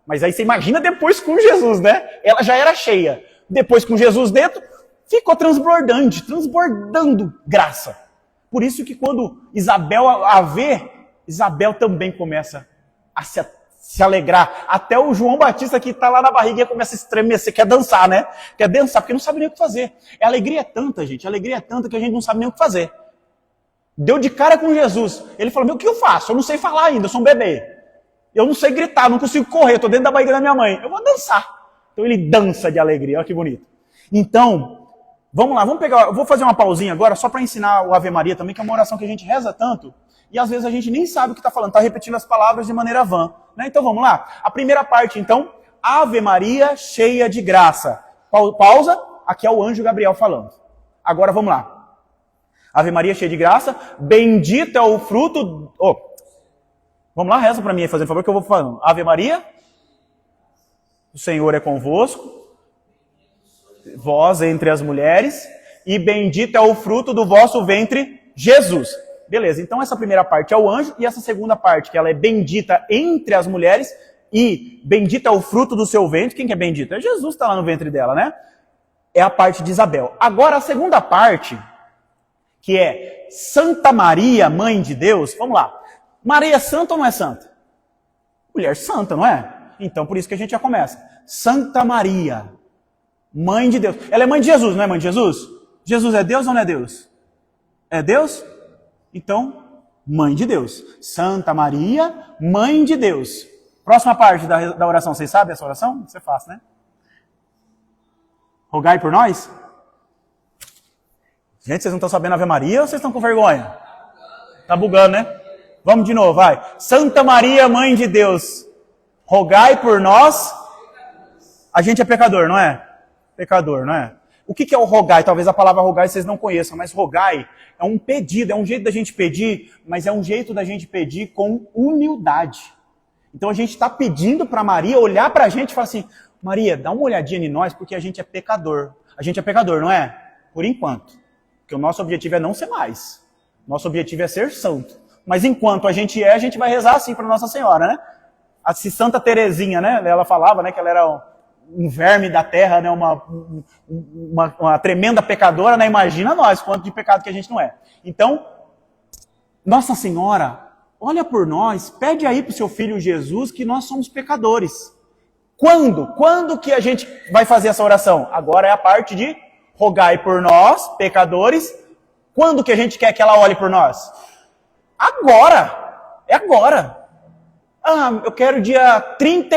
Mas aí você imagina depois com Jesus, né? Ela já era cheia. Depois com Jesus dentro, ficou transbordando graça. Por isso que quando Isabel a vê, Isabel também começa a se alegrar. Até o João Batista que está lá na barriga começa a estremecer, quer dançar, né? Quer dançar, porque não sabe nem o que fazer. A alegria é tanta, gente, a alegria é tanta que a gente não sabe nem o que fazer. Deu de cara com Jesus. Ele falou, o que eu faço? Eu não sei falar ainda, eu sou um bebê. Eu não sei gritar, não consigo correr, estou dentro da barriga da minha mãe. Eu vou dançar. Então ele dança de alegria, olha que bonito. Então, vamos lá, eu vou fazer uma pausinha agora só para ensinar o Ave Maria também, que é uma oração que a gente reza tanto, e às vezes a gente nem sabe o que está falando, está repetindo as palavras de maneira vã. Né? Então vamos lá. A primeira parte, então, Ave Maria, cheia de graça. Pausa, aqui é o anjo Gabriel falando. Agora vamos lá. Ave Maria, cheia de graça, bendito é o fruto... Vamos lá, reza para mim, fazendo favor, que eu vou falando. Ave Maria, o Senhor é convosco, vós entre as mulheres, e bendito é o fruto do vosso ventre, Jesus. Beleza, então essa primeira parte é o anjo, e essa segunda parte, que ela é bendita entre as mulheres, e bendito é o fruto do seu ventre. Quem que é bendito? É Jesus que está lá no ventre dela, né? É a parte de Isabel. Agora a segunda parte, que é Santa Maria, Mãe de Deus, vamos lá. Maria é santa ou não é santa? Mulher santa, não é? Então por isso que a gente já começa. Santa Maria, Mãe de Deus. Ela é mãe de Jesus, não é mãe de Jesus? Jesus é Deus ou não é Deus? É Deus? Então, Mãe de Deus. Santa Maria, Mãe de Deus. Próxima parte da oração, vocês sabem essa oração? Isso é fácil, né? Rogai por nós? Gente, vocês não estão sabendo Ave Maria ou vocês estão com vergonha? Tá bugando, né? Vamos de novo, vai. Santa Maria, Mãe de Deus, rogai por nós. A gente é pecador, não é? Pecador, não é? O que é o rogai? Talvez a palavra rogai vocês não conheçam, mas rogai é um pedido, é um jeito da gente pedir, mas é um jeito da gente pedir com humildade. Então a gente está pedindo para Maria olhar para a gente e falar assim, Maria, dá uma olhadinha em nós, porque a gente é pecador. A gente é pecador, não é? Por enquanto. Porque o nosso objetivo é não ser mais. Nosso objetivo é ser santo. Mas enquanto a gente vai rezar assim para Nossa Senhora, né? A Santa Teresinha, né? Ela falava, né, que ela era um verme da terra, né? Uma tremenda pecadora, né? Imagina nós, quanto de pecado que a gente não é. Então, Nossa Senhora, olha por nós, pede aí para o seu filho Jesus que nós somos pecadores. Quando? Quando que a gente vai fazer essa oração? Agora é a parte de rogai por nós, pecadores. Quando que a gente quer que ela olhe por nós? Agora! É agora! Eu quero dia 30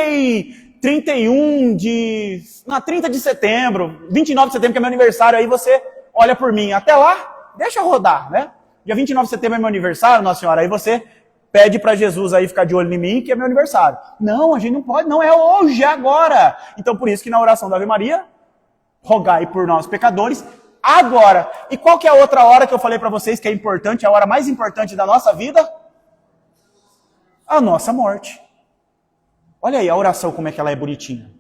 de setembro, 29 de setembro, que é meu aniversário, aí você olha por mim. Até lá, deixa rodar, né? Dia 29 de setembro é meu aniversário, Nossa Senhora, aí você pede para Jesus aí ficar de olho em mim, que é meu aniversário. Não, a gente não pode, não é hoje, é agora. Então por isso que na oração da Ave Maria, rogai por nós pecadores, agora. E qual que é a outra hora que eu falei para vocês que é importante, a hora mais importante da nossa vida? A nossa morte. Olha aí a oração como é que ela é bonitinha.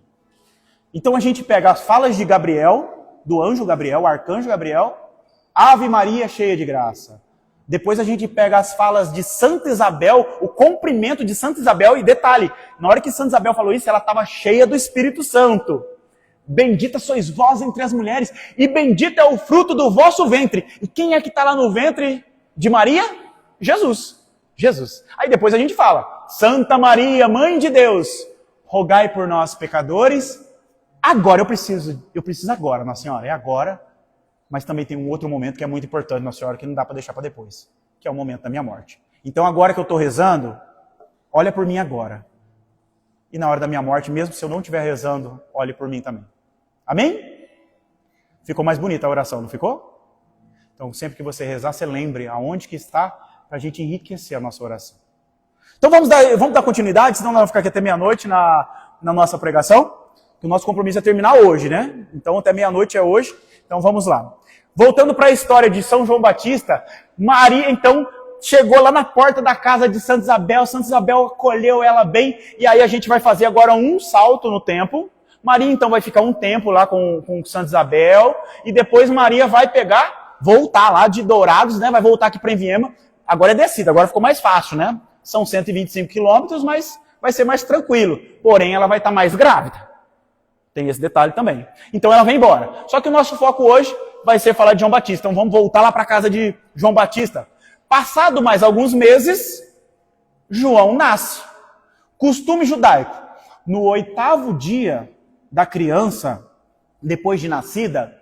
Então a gente pega as falas de Gabriel, do anjo Gabriel, o arcanjo Gabriel, Ave Maria cheia de graça. Depois a gente pega as falas de Santa Isabel, o cumprimento de Santa Isabel, e detalhe, na hora que Santa Isabel falou isso, ela estava cheia do Espírito Santo. Bendita sois vós entre as mulheres, e bendito é o fruto do vosso ventre. E quem é que está lá no ventre de Maria? Jesus. Jesus. Aí depois a gente fala, Santa Maria, Mãe de Deus, rogai por nós pecadores. Agora eu preciso agora, Nossa Senhora, é agora. Mas também tem um outro momento que é muito importante, Nossa Senhora, que não dá para deixar para depois, que é o momento da minha morte. Então agora que eu estou rezando, olha por mim agora. E na hora da minha morte, mesmo se eu não estiver rezando, olhe por mim também. Amém? Ficou mais bonita a oração, não ficou? Então sempre que você rezar, você lembre aonde que está, para a gente enriquecer a nossa oração. Então vamos dar continuidade, senão nós vamos ficar aqui até meia-noite na nossa pregação, que o nosso compromisso é terminar hoje, né? Então até meia-noite é hoje, então vamos lá. Voltando para a história de São João Batista, Maria então chegou lá na porta da casa de Santa Isabel acolheu ela bem, e aí a gente vai fazer agora um salto no tempo. Maria então vai ficar um tempo lá com Santa Isabel, e depois Maria vai voltar lá de Dourados, né? Vai voltar aqui para Enviema. Agora é descida, agora ficou mais fácil, né? São 125 quilômetros, mas vai ser mais tranquilo. Porém, ela vai estar mais grávida. Tem esse detalhe também. Então ela vem embora. Só que o nosso foco hoje vai ser falar de João Batista. Então vamos voltar lá para a casa de João Batista. Passado mais alguns meses, João nasce. Costume judaico. No 8º dia da criança, depois de nascida,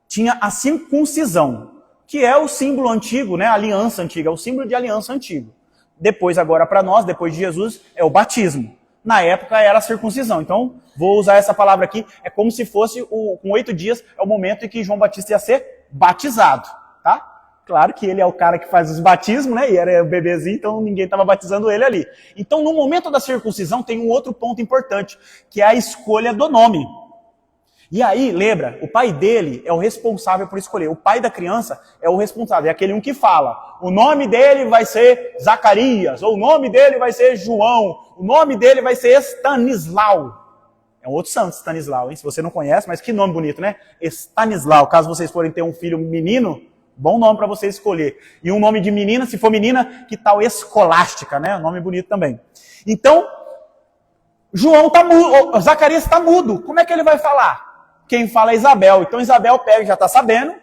tinha a circuncisão, que é o símbolo antigo, né? A aliança antiga, é o símbolo de aliança antigo. Depois, agora para nós, depois de Jesus, é o batismo. Na época era a circuncisão. Então, vou usar essa palavra aqui, é como se fosse, com 8 dias, é o momento em que João Batista ia ser batizado, tá? Claro que ele é o cara que faz os batismos, né? E era o bebezinho, então ninguém estava batizando ele ali. Então, no momento da circuncisão, tem um outro ponto importante, que é a escolha do nome. E aí, lembra, o pai dele é o responsável por escolher. O pai da criança é o responsável, é aquele um que fala. O nome dele vai ser Zacarias, ou o nome dele vai ser João, o nome dele vai ser Estanislau. É um outro santo, Estanislau, hein? Se você não conhece, mas que nome bonito, né? Estanislau. Caso vocês forem ter um filho menino, bom nome para você escolher. E um nome de menina, se for menina, que tal Escolástica, né? Um nome bonito também. Então, João tá mudo, Zacarias está mudo. Como é que ele vai falar? Quem fala é Isabel. Então Isabel pega, já está sabendo.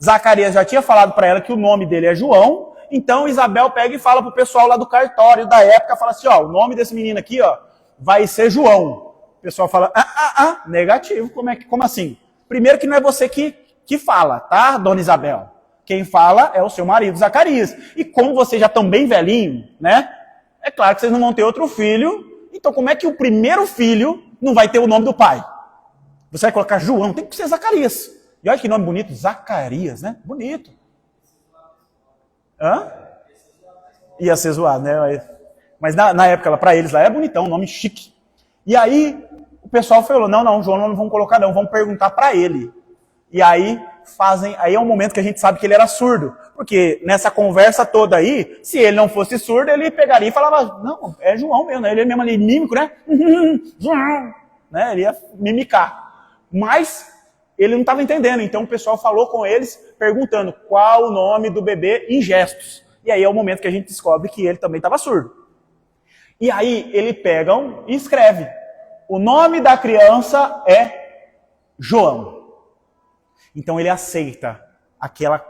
Zacarias já tinha falado para ela que o nome dele é João. Então Isabel pega e fala para o pessoal lá do cartório da época, fala assim, ó, o nome desse menino aqui, ó, vai ser João. O pessoal fala, negativo, como assim? Primeiro que não é você que fala, tá, dona Isabel? Quem fala é o seu marido, Zacarias. E como vocês já estão bem velhinho, né? É claro que vocês não vão ter outro filho. Então como é que o primeiro filho não vai ter o nome do pai? Você vai colocar João, tem que ser Zacarias. E olha que nome bonito, Zacarias, né? Bonito. Hã? Ia ser zoado, né? Mas na época, para eles lá, é bonitão, nome chique. E aí, o pessoal falou, não, João não vamos colocar não, vamos perguntar para ele. E aí, aí é um momento que a gente sabe que ele era surdo. Porque nessa conversa toda aí, se ele não fosse surdo, ele pegaria e falava, não, é João mesmo, né? Ele é mesmo ali, mímico, né? Né? Ele ia mimicar. Mas ele não estava entendendo, então o pessoal falou com eles, perguntando qual o nome do bebê em gestos. E aí é o momento que a gente descobre que ele também estava surdo. E aí ele pega e escreve. O nome da criança é João. Então ele aceita aquela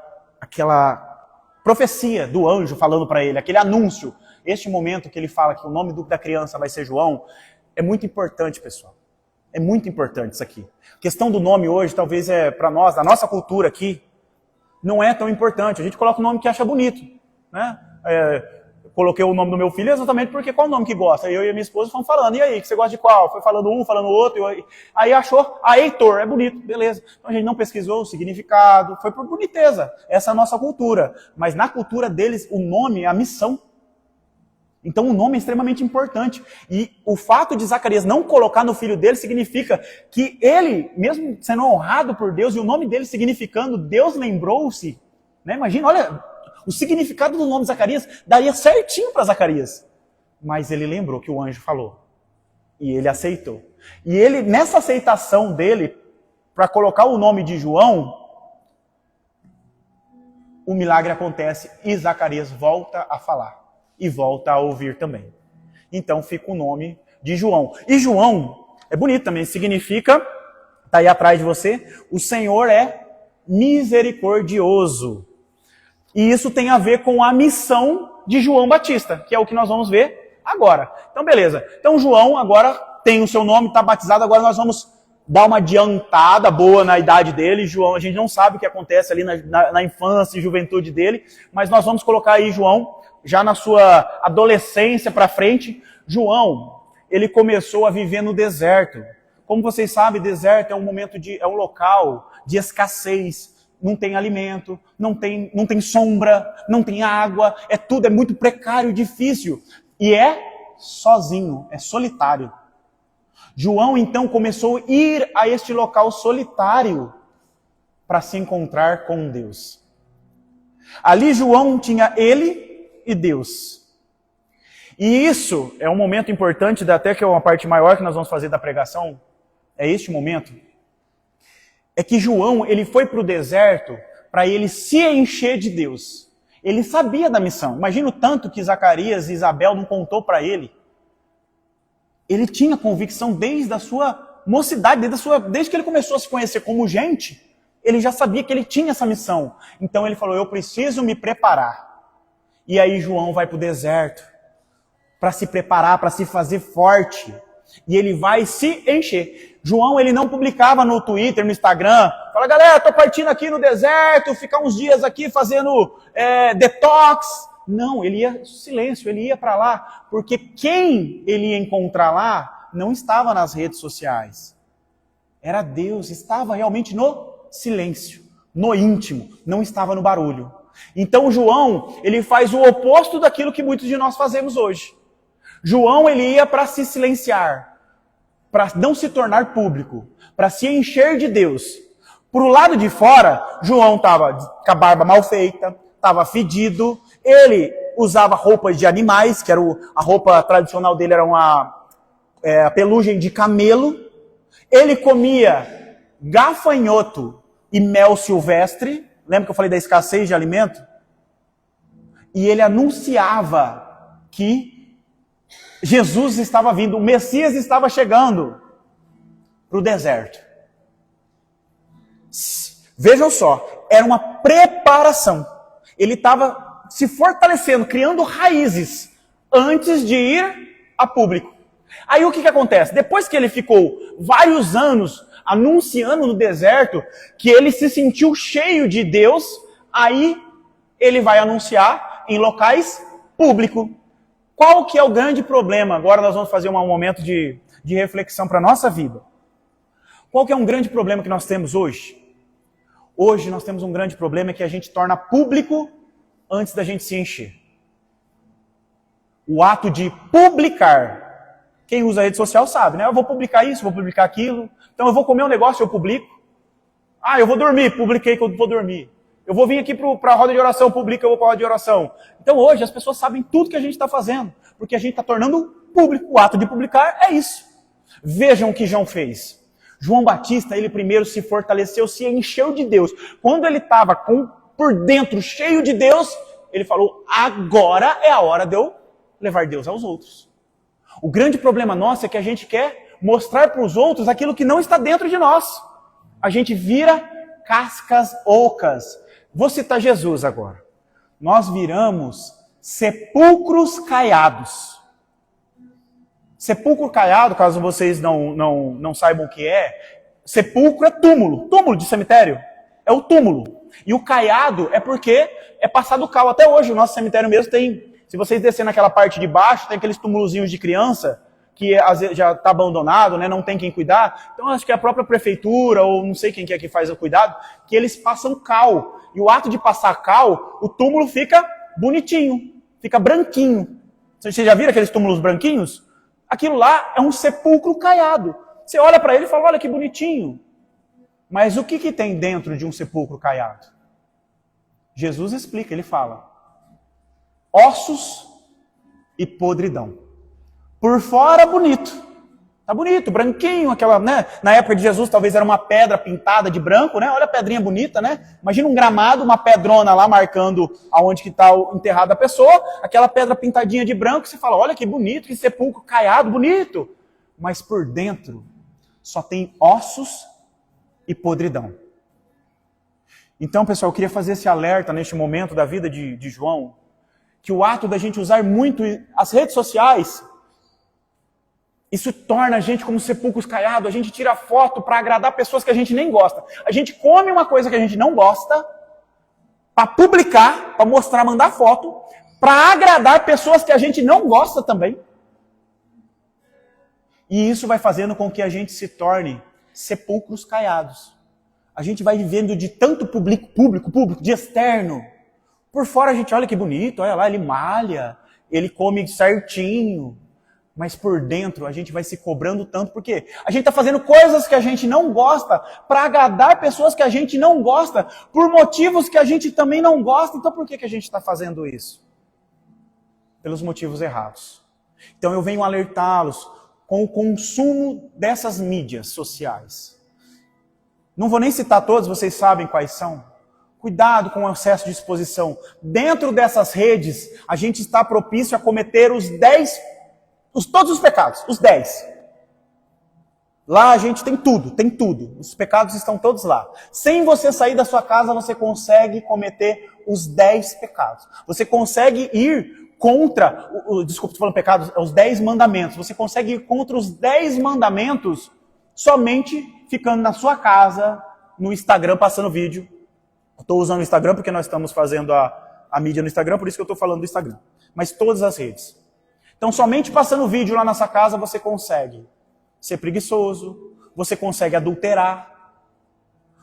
profecia do anjo falando para ele, aquele anúncio. Este momento que ele fala que o nome da criança vai ser João, é muito importante, pessoal. É muito importante isso aqui. A questão do nome hoje, talvez para nós, da nossa cultura aqui, não é tão importante. A gente coloca o nome que acha bonito, né? Coloquei o nome do meu filho exatamente porque qual o nome que gosta? Eu e a minha esposa fomos falando, e aí, que você gosta de qual? Foi falando um, falando outro, aí achou, Heitor, é bonito, beleza. Então a gente não pesquisou o significado, foi por boniteza. Essa é a nossa cultura. Mas na cultura deles, o nome é a missão. Então o nome é extremamente importante. E o fato de Zacarias não colocar no filho dele significa que ele, mesmo sendo honrado por Deus, e o nome dele significando Deus lembrou-se, né? Imagina, olha, o significado do nome Zacarias daria certinho para Zacarias. Mas ele lembrou que o anjo falou. E ele aceitou. E ele, nessa aceitação dele, para colocar o nome de João, o milagre acontece e Zacarias volta a falar. E volta a ouvir também. Então fica o nome de João. E João, é bonito também, significa, está aí atrás de você, o Senhor é misericordioso. E isso tem a ver com a missão de João Batista, que é o que nós vamos ver agora. Então beleza, então João agora tem o seu nome, está batizado, agora nós vamos dar uma adiantada boa na idade dele. João, a gente não sabe o que acontece ali na infância e juventude dele, mas nós vamos colocar aí João, já na sua adolescência para frente. João, ele começou a viver no deserto. Como vocês sabem, deserto é um local de escassez. Não tem alimento, não tem sombra, não tem água, é muito precário, difícil. E é sozinho, é solitário. João então começou a ir a este local solitário para se encontrar com Deus. Ali João tinha ele e Deus. E isso é um momento importante, até que é uma parte maior que nós vamos fazer da pregação, é este momento. É que João, ele foi para o deserto para ele se encher de Deus. Ele sabia da missão. Imagina o tanto que Zacarias e Isabel não contou para ele. Ele tinha convicção desde a sua mocidade, desde que ele começou a se conhecer como gente, ele já sabia que ele tinha essa missão. Então ele falou, eu preciso me preparar. E aí João vai para o deserto para se preparar, para se fazer forte. E ele vai se encher. João, ele não publicava no Twitter, no Instagram, fala, galera, estou partindo aqui no deserto, ficar uns dias aqui fazendo detox. Não, ele ia silêncio, ele ia para lá, porque quem ele ia encontrar lá não estava nas redes sociais. Era Deus, estava realmente no silêncio, no íntimo, não estava no barulho. Então João, ele faz o oposto daquilo que muitos de nós fazemos hoje. João, ele ia para se silenciar, para não se tornar público, para se encher de Deus. Pro lado de fora, João estava com a barba mal feita, estava fedido, ele usava roupas de animais, que era a roupa tradicional dele era uma pelugem de camelo. Ele comia gafanhoto e mel silvestre. Lembra que eu falei da escassez de alimento? E ele anunciava que Jesus estava vindo, o Messias estava chegando para o deserto. Vejam só, era uma preparação. Ele estava se fortalecendo, criando raízes, antes de ir a público. Aí o que acontece? Depois que ele ficou vários anos anunciando no deserto, que ele se sentiu cheio de Deus, aí ele vai anunciar em locais públicos. Qual que é o grande problema? Agora nós vamos fazer um momento de reflexão para a nossa vida. Qual que é um grande problema que nós temos hoje? Hoje nós temos um grande problema que a gente torna público antes da gente se encher. O ato de publicar. Quem usa a rede social sabe, né? Eu vou publicar isso, vou publicar aquilo. Então eu vou comer um negócio, eu publico. Ah, eu vou dormir, publiquei que eu vou dormir. Eu vou vir aqui para a roda de oração, publico, eu vou para a roda de oração. Então hoje as pessoas sabem tudo que a gente está fazendo, porque a gente está tornando público. O ato de publicar é isso. Vejam o que João fez. João Batista, ele primeiro se fortaleceu, se encheu de Deus. Quando ele estava por dentro cheio de Deus, ele falou, agora é a hora de eu levar Deus aos outros. O grande problema nosso é que a gente quer mostrar para os outros aquilo que não está dentro de nós. A gente vira cascas ocas. Vou citar Jesus agora. Nós viramos sepulcros caiados. Sepulcro caiado, caso vocês não saibam o que é, sepulcro é túmulo. Túmulo de cemitério é o túmulo. E o caiado é porque é passado cal. Até hoje o nosso cemitério mesmo tem, se vocês descerem naquela parte de baixo, tem aqueles túmulozinhos de criança, que às vezes já está abandonado, né, não tem quem cuidar. Então acho que é a própria prefeitura, ou não sei quem que é que faz o cuidado, que eles passam cal. E o ato de passar cal, o túmulo fica bonitinho, fica branquinho. Vocês já viram aqueles túmulos branquinhos? Aquilo lá é um sepulcro caiado. Você olha para ele e fala, olha que bonitinho. Mas o que tem dentro de um sepulcro caiado? Jesus explica, ele fala, ossos e podridão. Por fora, bonito. Tá bonito, branquinho, aquela, né? Na época de Jesus talvez era uma pedra pintada de branco, né? Olha a pedrinha bonita, né? Imagina um gramado, uma pedrona lá marcando aonde que está enterrada a pessoa, aquela pedra pintadinha de branco, você fala, olha que bonito, que sepulcro caiado, bonito. Mas por dentro só tem ossos e podridão. Então, pessoal, eu queria fazer esse alerta neste momento da vida de João, que o ato da gente usar muito as redes sociais, isso torna a gente como sepulcros caiados, a gente tira foto para agradar pessoas que a gente nem gosta. A gente come uma coisa que a gente não gosta, para publicar, para mostrar, mandar foto, para agradar pessoas que a gente não gosta também. E isso vai fazendo com que a gente se torne sepulcros caiados. A gente vai vivendo de tanto público, de externo. Por fora a gente olha que bonito, olha lá, ele malha, ele come certinho. Mas por dentro a gente vai se cobrando tanto, porque a gente está fazendo coisas que a gente não gosta, para agradar pessoas que a gente não gosta, por motivos que a gente também não gosta. Então por que a gente está fazendo isso? Pelos motivos errados. Então eu venho alertá-los com o consumo dessas mídias sociais. Não vou nem citar todos, vocês sabem quais são. Cuidado com o excesso de exposição. Dentro dessas redes, a gente está propício a cometer todos os pecados, os 10. Lá a gente tem tudo. Os pecados estão todos lá. Sem você sair da sua casa, você consegue cometer os 10 pecados. Você consegue ir contra, desculpa, estou falando pecados, os 10 mandamentos. Você consegue ir contra os 10 mandamentos somente ficando na sua casa, no Instagram, passando vídeo. Estou usando o Instagram porque nós estamos fazendo a mídia no Instagram, por isso que eu estou falando do Instagram. Mas todas as redes. Então, somente passando vídeo lá na sua casa, você consegue ser preguiçoso, você consegue adulterar,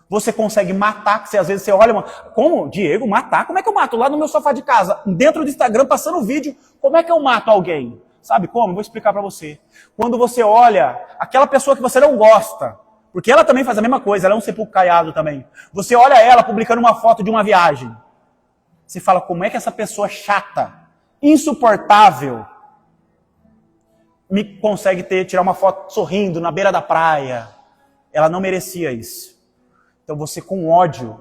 você consegue matar, que às vezes você olha, como, Diego, matar? Como é que eu mato? Lá no meu sofá de casa, dentro do Instagram, passando vídeo, como é que eu mato alguém? Sabe como? Vou explicar para você. Quando você olha aquela pessoa que você não gosta, porque ela também faz a mesma coisa, ela é um sepulcro caiado também. Você olha ela publicando uma foto de uma viagem. Você fala, como é que essa pessoa chata, insuportável, me consegue tirar uma foto sorrindo na beira da praia? Ela não merecia isso. Então você, com ódio,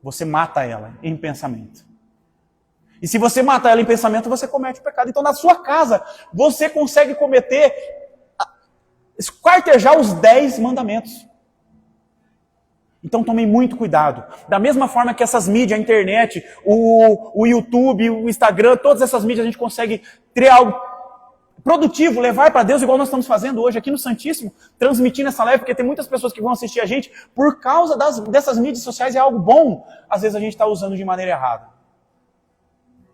você mata ela em pensamento. E se você mata ela em pensamento, você comete o pecado. Então na sua casa, você consegue esquartejar os 10 mandamentos. Então tomem muito cuidado. Da mesma forma que essas mídias, a internet, o YouTube, o Instagram, todas essas mídias a gente consegue ter algo produtivo, levar para Deus, igual nós estamos fazendo hoje aqui no Santíssimo, transmitindo essa live, porque tem muitas pessoas que vão assistir a gente por causa dessas mídias sociais, é algo bom. Às vezes a gente está usando de maneira errada.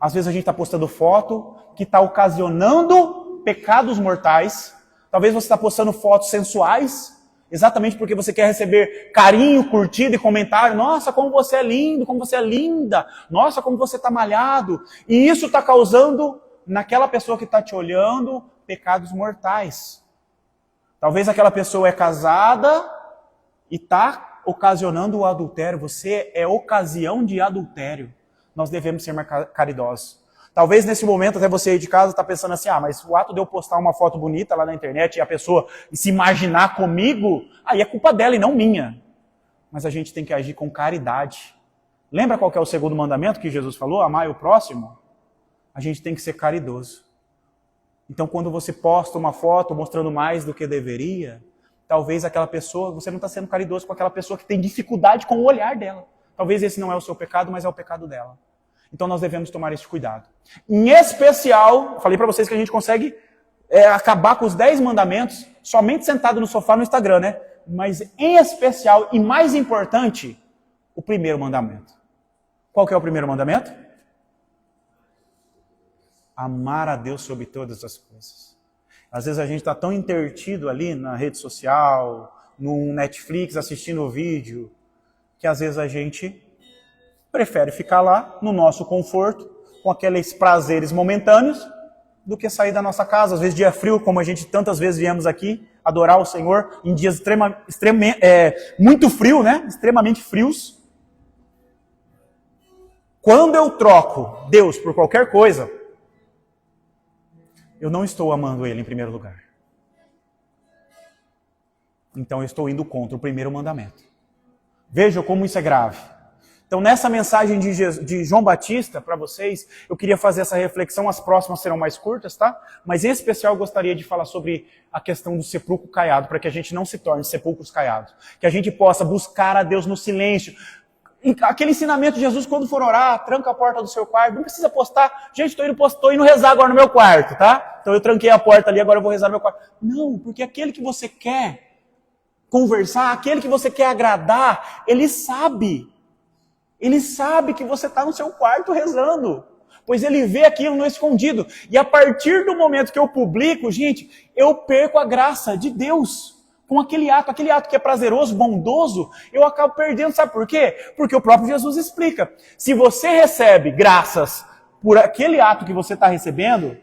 Às vezes a gente está postando foto que está ocasionando pecados mortais. Talvez você está postando fotos sensuais, exatamente porque você quer receber carinho, curtida e comentário. Nossa, como você é lindo, como você é linda. Nossa, como você está malhado. E isso está causando, naquela pessoa que está te olhando, pecados mortais. Talvez aquela pessoa é casada e está ocasionando o adultério. Você é ocasião de adultério. Nós devemos ser mais caridosos. Talvez nesse momento até você aí de casa está pensando assim, mas o ato de eu postar uma foto bonita lá na internet e a pessoa se imaginar comigo, aí é culpa dela e não minha. Mas a gente tem que agir com caridade. Lembra qual que é o segundo mandamento que Jesus falou? Amar o próximo? A gente tem que ser caridoso. Então quando você posta uma foto mostrando mais do que deveria, talvez aquela pessoa, você não está sendo caridoso com aquela pessoa que tem dificuldade com o olhar dela. Talvez esse não é o seu pecado, mas é o pecado dela. Então nós devemos tomar esse cuidado. Em especial, falei para vocês que a gente consegue acabar com os 10 mandamentos somente sentado no sofá no Instagram, né? Mas em especial e mais importante, o primeiro mandamento. Qual que é o primeiro mandamento? Amar a Deus sobre todas as coisas. Às vezes a gente está tão intertido ali na rede social, no Netflix, assistindo o vídeo, que às vezes a gente prefere ficar lá no nosso conforto, com aqueles prazeres momentâneos, do que sair da nossa casa. Às vezes dia frio, como a gente tantas vezes viemos aqui adorar o Senhor, em dias muito frio, né? Extremamente frios. Quando eu troco Deus por qualquer coisa, eu não estou amando Ele em primeiro lugar. Então eu estou indo contra o primeiro mandamento. Veja como isso é grave. Então nessa mensagem de João Batista para vocês, eu queria fazer essa reflexão, as próximas serão mais curtas, tá? Mas em especial eu gostaria de falar sobre a questão do sepulcro caiado, para que a gente não se torne sepulcros caiados. Que a gente possa buscar a Deus no silêncio. Aquele ensinamento de Jesus, quando for orar, tranca a porta do seu quarto, não precisa postar. Gente, estou indo rezar agora no meu quarto, tá? Então eu tranquei a porta ali, agora eu vou rezar no meu quarto. Não, porque aquele que você quer conversar, aquele que você quer agradar, ele sabe. Ele sabe que você está no seu quarto rezando. Pois ele vê aquilo no escondido. E a partir do momento que eu publico, gente, eu perco a graça de Deus. Com aquele ato que é prazeroso, bondoso, eu acabo perdendo. Sabe por quê? Porque o próprio Jesus explica. Se você recebe graças por aquele ato que você está recebendo,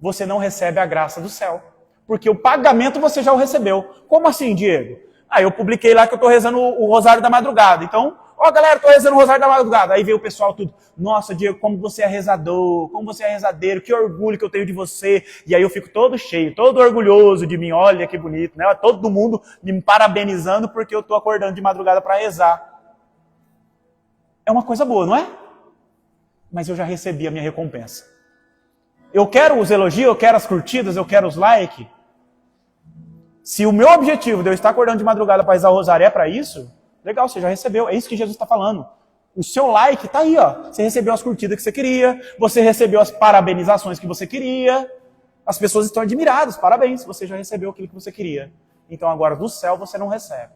você não recebe a graça do céu. Porque o pagamento você já o recebeu. Como assim, Diego? Eu publiquei lá que eu estou rezando o Rosário da Madrugada. Então, galera, estou rezando o Rosário da Madrugada. Aí veio o pessoal tudo. Nossa, Diego, como você é rezador, como você é rezadeiro, que orgulho que eu tenho de você. E aí eu fico todo cheio, todo orgulhoso de mim. Olha que bonito, né? Todo mundo me parabenizando porque eu estou acordando de madrugada para rezar. É uma coisa boa, não é? Mas eu já recebi a minha recompensa. Eu quero os elogios, eu quero as curtidas, eu quero os likes. Se o meu objetivo de eu estar acordando de madrugada para rezar o rosário é para isso, legal, você já recebeu. É isso que Jesus está falando. O seu like está aí, ó. Você recebeu as curtidas que você queria, você recebeu as parabenizações que você queria. As pessoas estão admiradas, parabéns, você já recebeu aquilo que você queria. Então agora do céu você não recebe.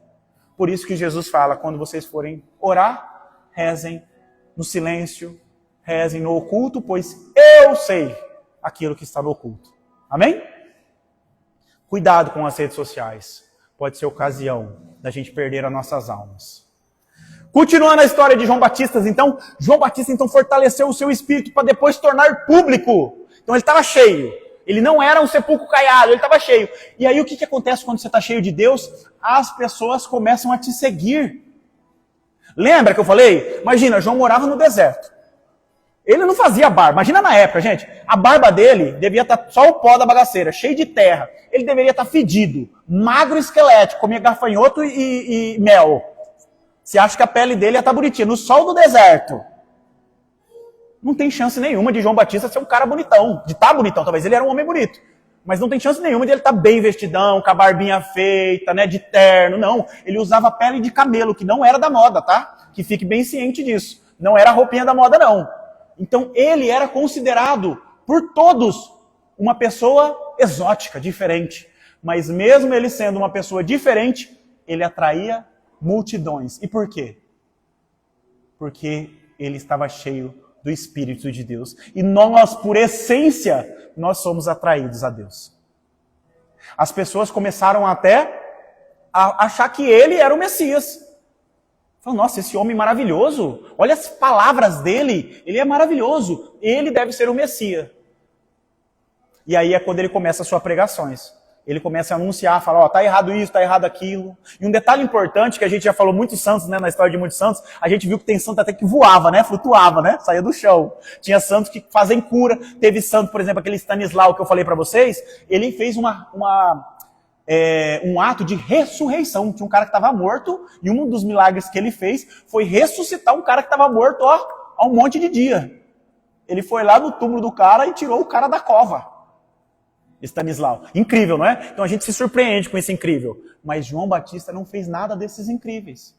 Por isso que Jesus fala, quando vocês forem orar, rezem no silêncio, rezem no oculto, pois eu sei aquilo que está no oculto. Amém? Cuidado com as redes sociais. Pode ser ocasião da gente perder as nossas almas. Continuando a história de João Batista, então, João Batista fortaleceu o seu espírito para depois se tornar público. Então ele estava cheio. Ele não era um sepulcro caiado, ele estava cheio. E aí o que acontece quando você está cheio de Deus? As pessoas começam a te seguir. Lembra que eu falei? Imagina, João morava no deserto. Ele não fazia barba. Imagina na época, gente. A barba dele devia estar só o pó da bagaceira, cheio de terra. Ele deveria estar fedido, magro e esquelético, comia gafanhoto e mel. Você acha que a pele dele ia estar bonitinha? No sol do deserto. Não tem chance nenhuma de João Batista ser um cara bonitão. De estar bonitão, talvez ele era um homem bonito. Mas não tem chance nenhuma de ele estar bem vestidão, com a barbinha feita, né, de terno. Não, ele usava pele de camelo, que não era da moda, tá? Que fique bem ciente disso. Não era a roupinha da moda, não. Então ele era considerado por todos uma pessoa exótica, diferente. Mas mesmo ele sendo uma pessoa diferente, ele atraía multidões. E por quê? Porque ele estava cheio do Espírito de Deus. E nós, por essência, nós somos atraídos a Deus. As pessoas começaram até a achar que ele era o Messias. Falaram, nossa, esse homem maravilhoso, olha as palavras dele, ele é maravilhoso, ele deve ser o Messias. E aí é quando ele começa as suas pregações. Ele começa a anunciar, fala, tá errado isso, tá errado aquilo. E um detalhe importante, que a gente já falou muitos santos, né, na história de muitos santos, a gente viu que tem santo até que voava, né, flutuava, né, saía do chão. Tinha santos que fazem cura, teve santo, por exemplo, aquele Stanislau que eu falei para vocês, ele fez um ato de ressurreição. Tinha um cara que estava morto, e um dos milagres que ele fez foi ressuscitar um cara que estava morto, há um monte de dia. Ele foi lá no túmulo do cara e tirou o cara da cova. Stanislau. Incrível, não é? Então a gente se surpreende com esse incrível. Mas João Batista não fez nada desses incríveis.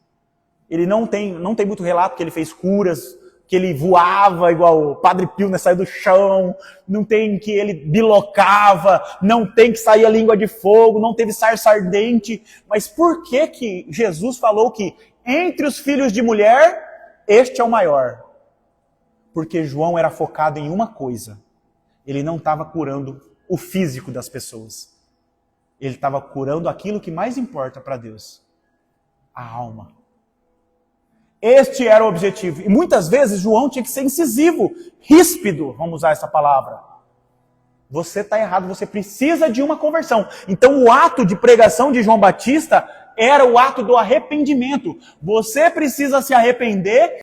Ele não tem muito relato que ele fez curas, que ele voava igual o Padre Pio, né, saiu do chão, não tem que ele bilocava, não tem que sair a língua de fogo, não teve sarça ardente. Mas por que Jesus falou que entre os filhos de mulher, este é o maior? Porque João era focado em uma coisa. Ele não estava curando o físico das pessoas. Ele estava curando aquilo que mais importa para Deus. A alma. Este era o objetivo. E muitas vezes João tinha que ser incisivo, ríspido, vamos usar essa palavra. Você está errado, você precisa de uma conversão. Então o ato de pregação de João Batista era o ato do arrependimento. Você precisa se arrepender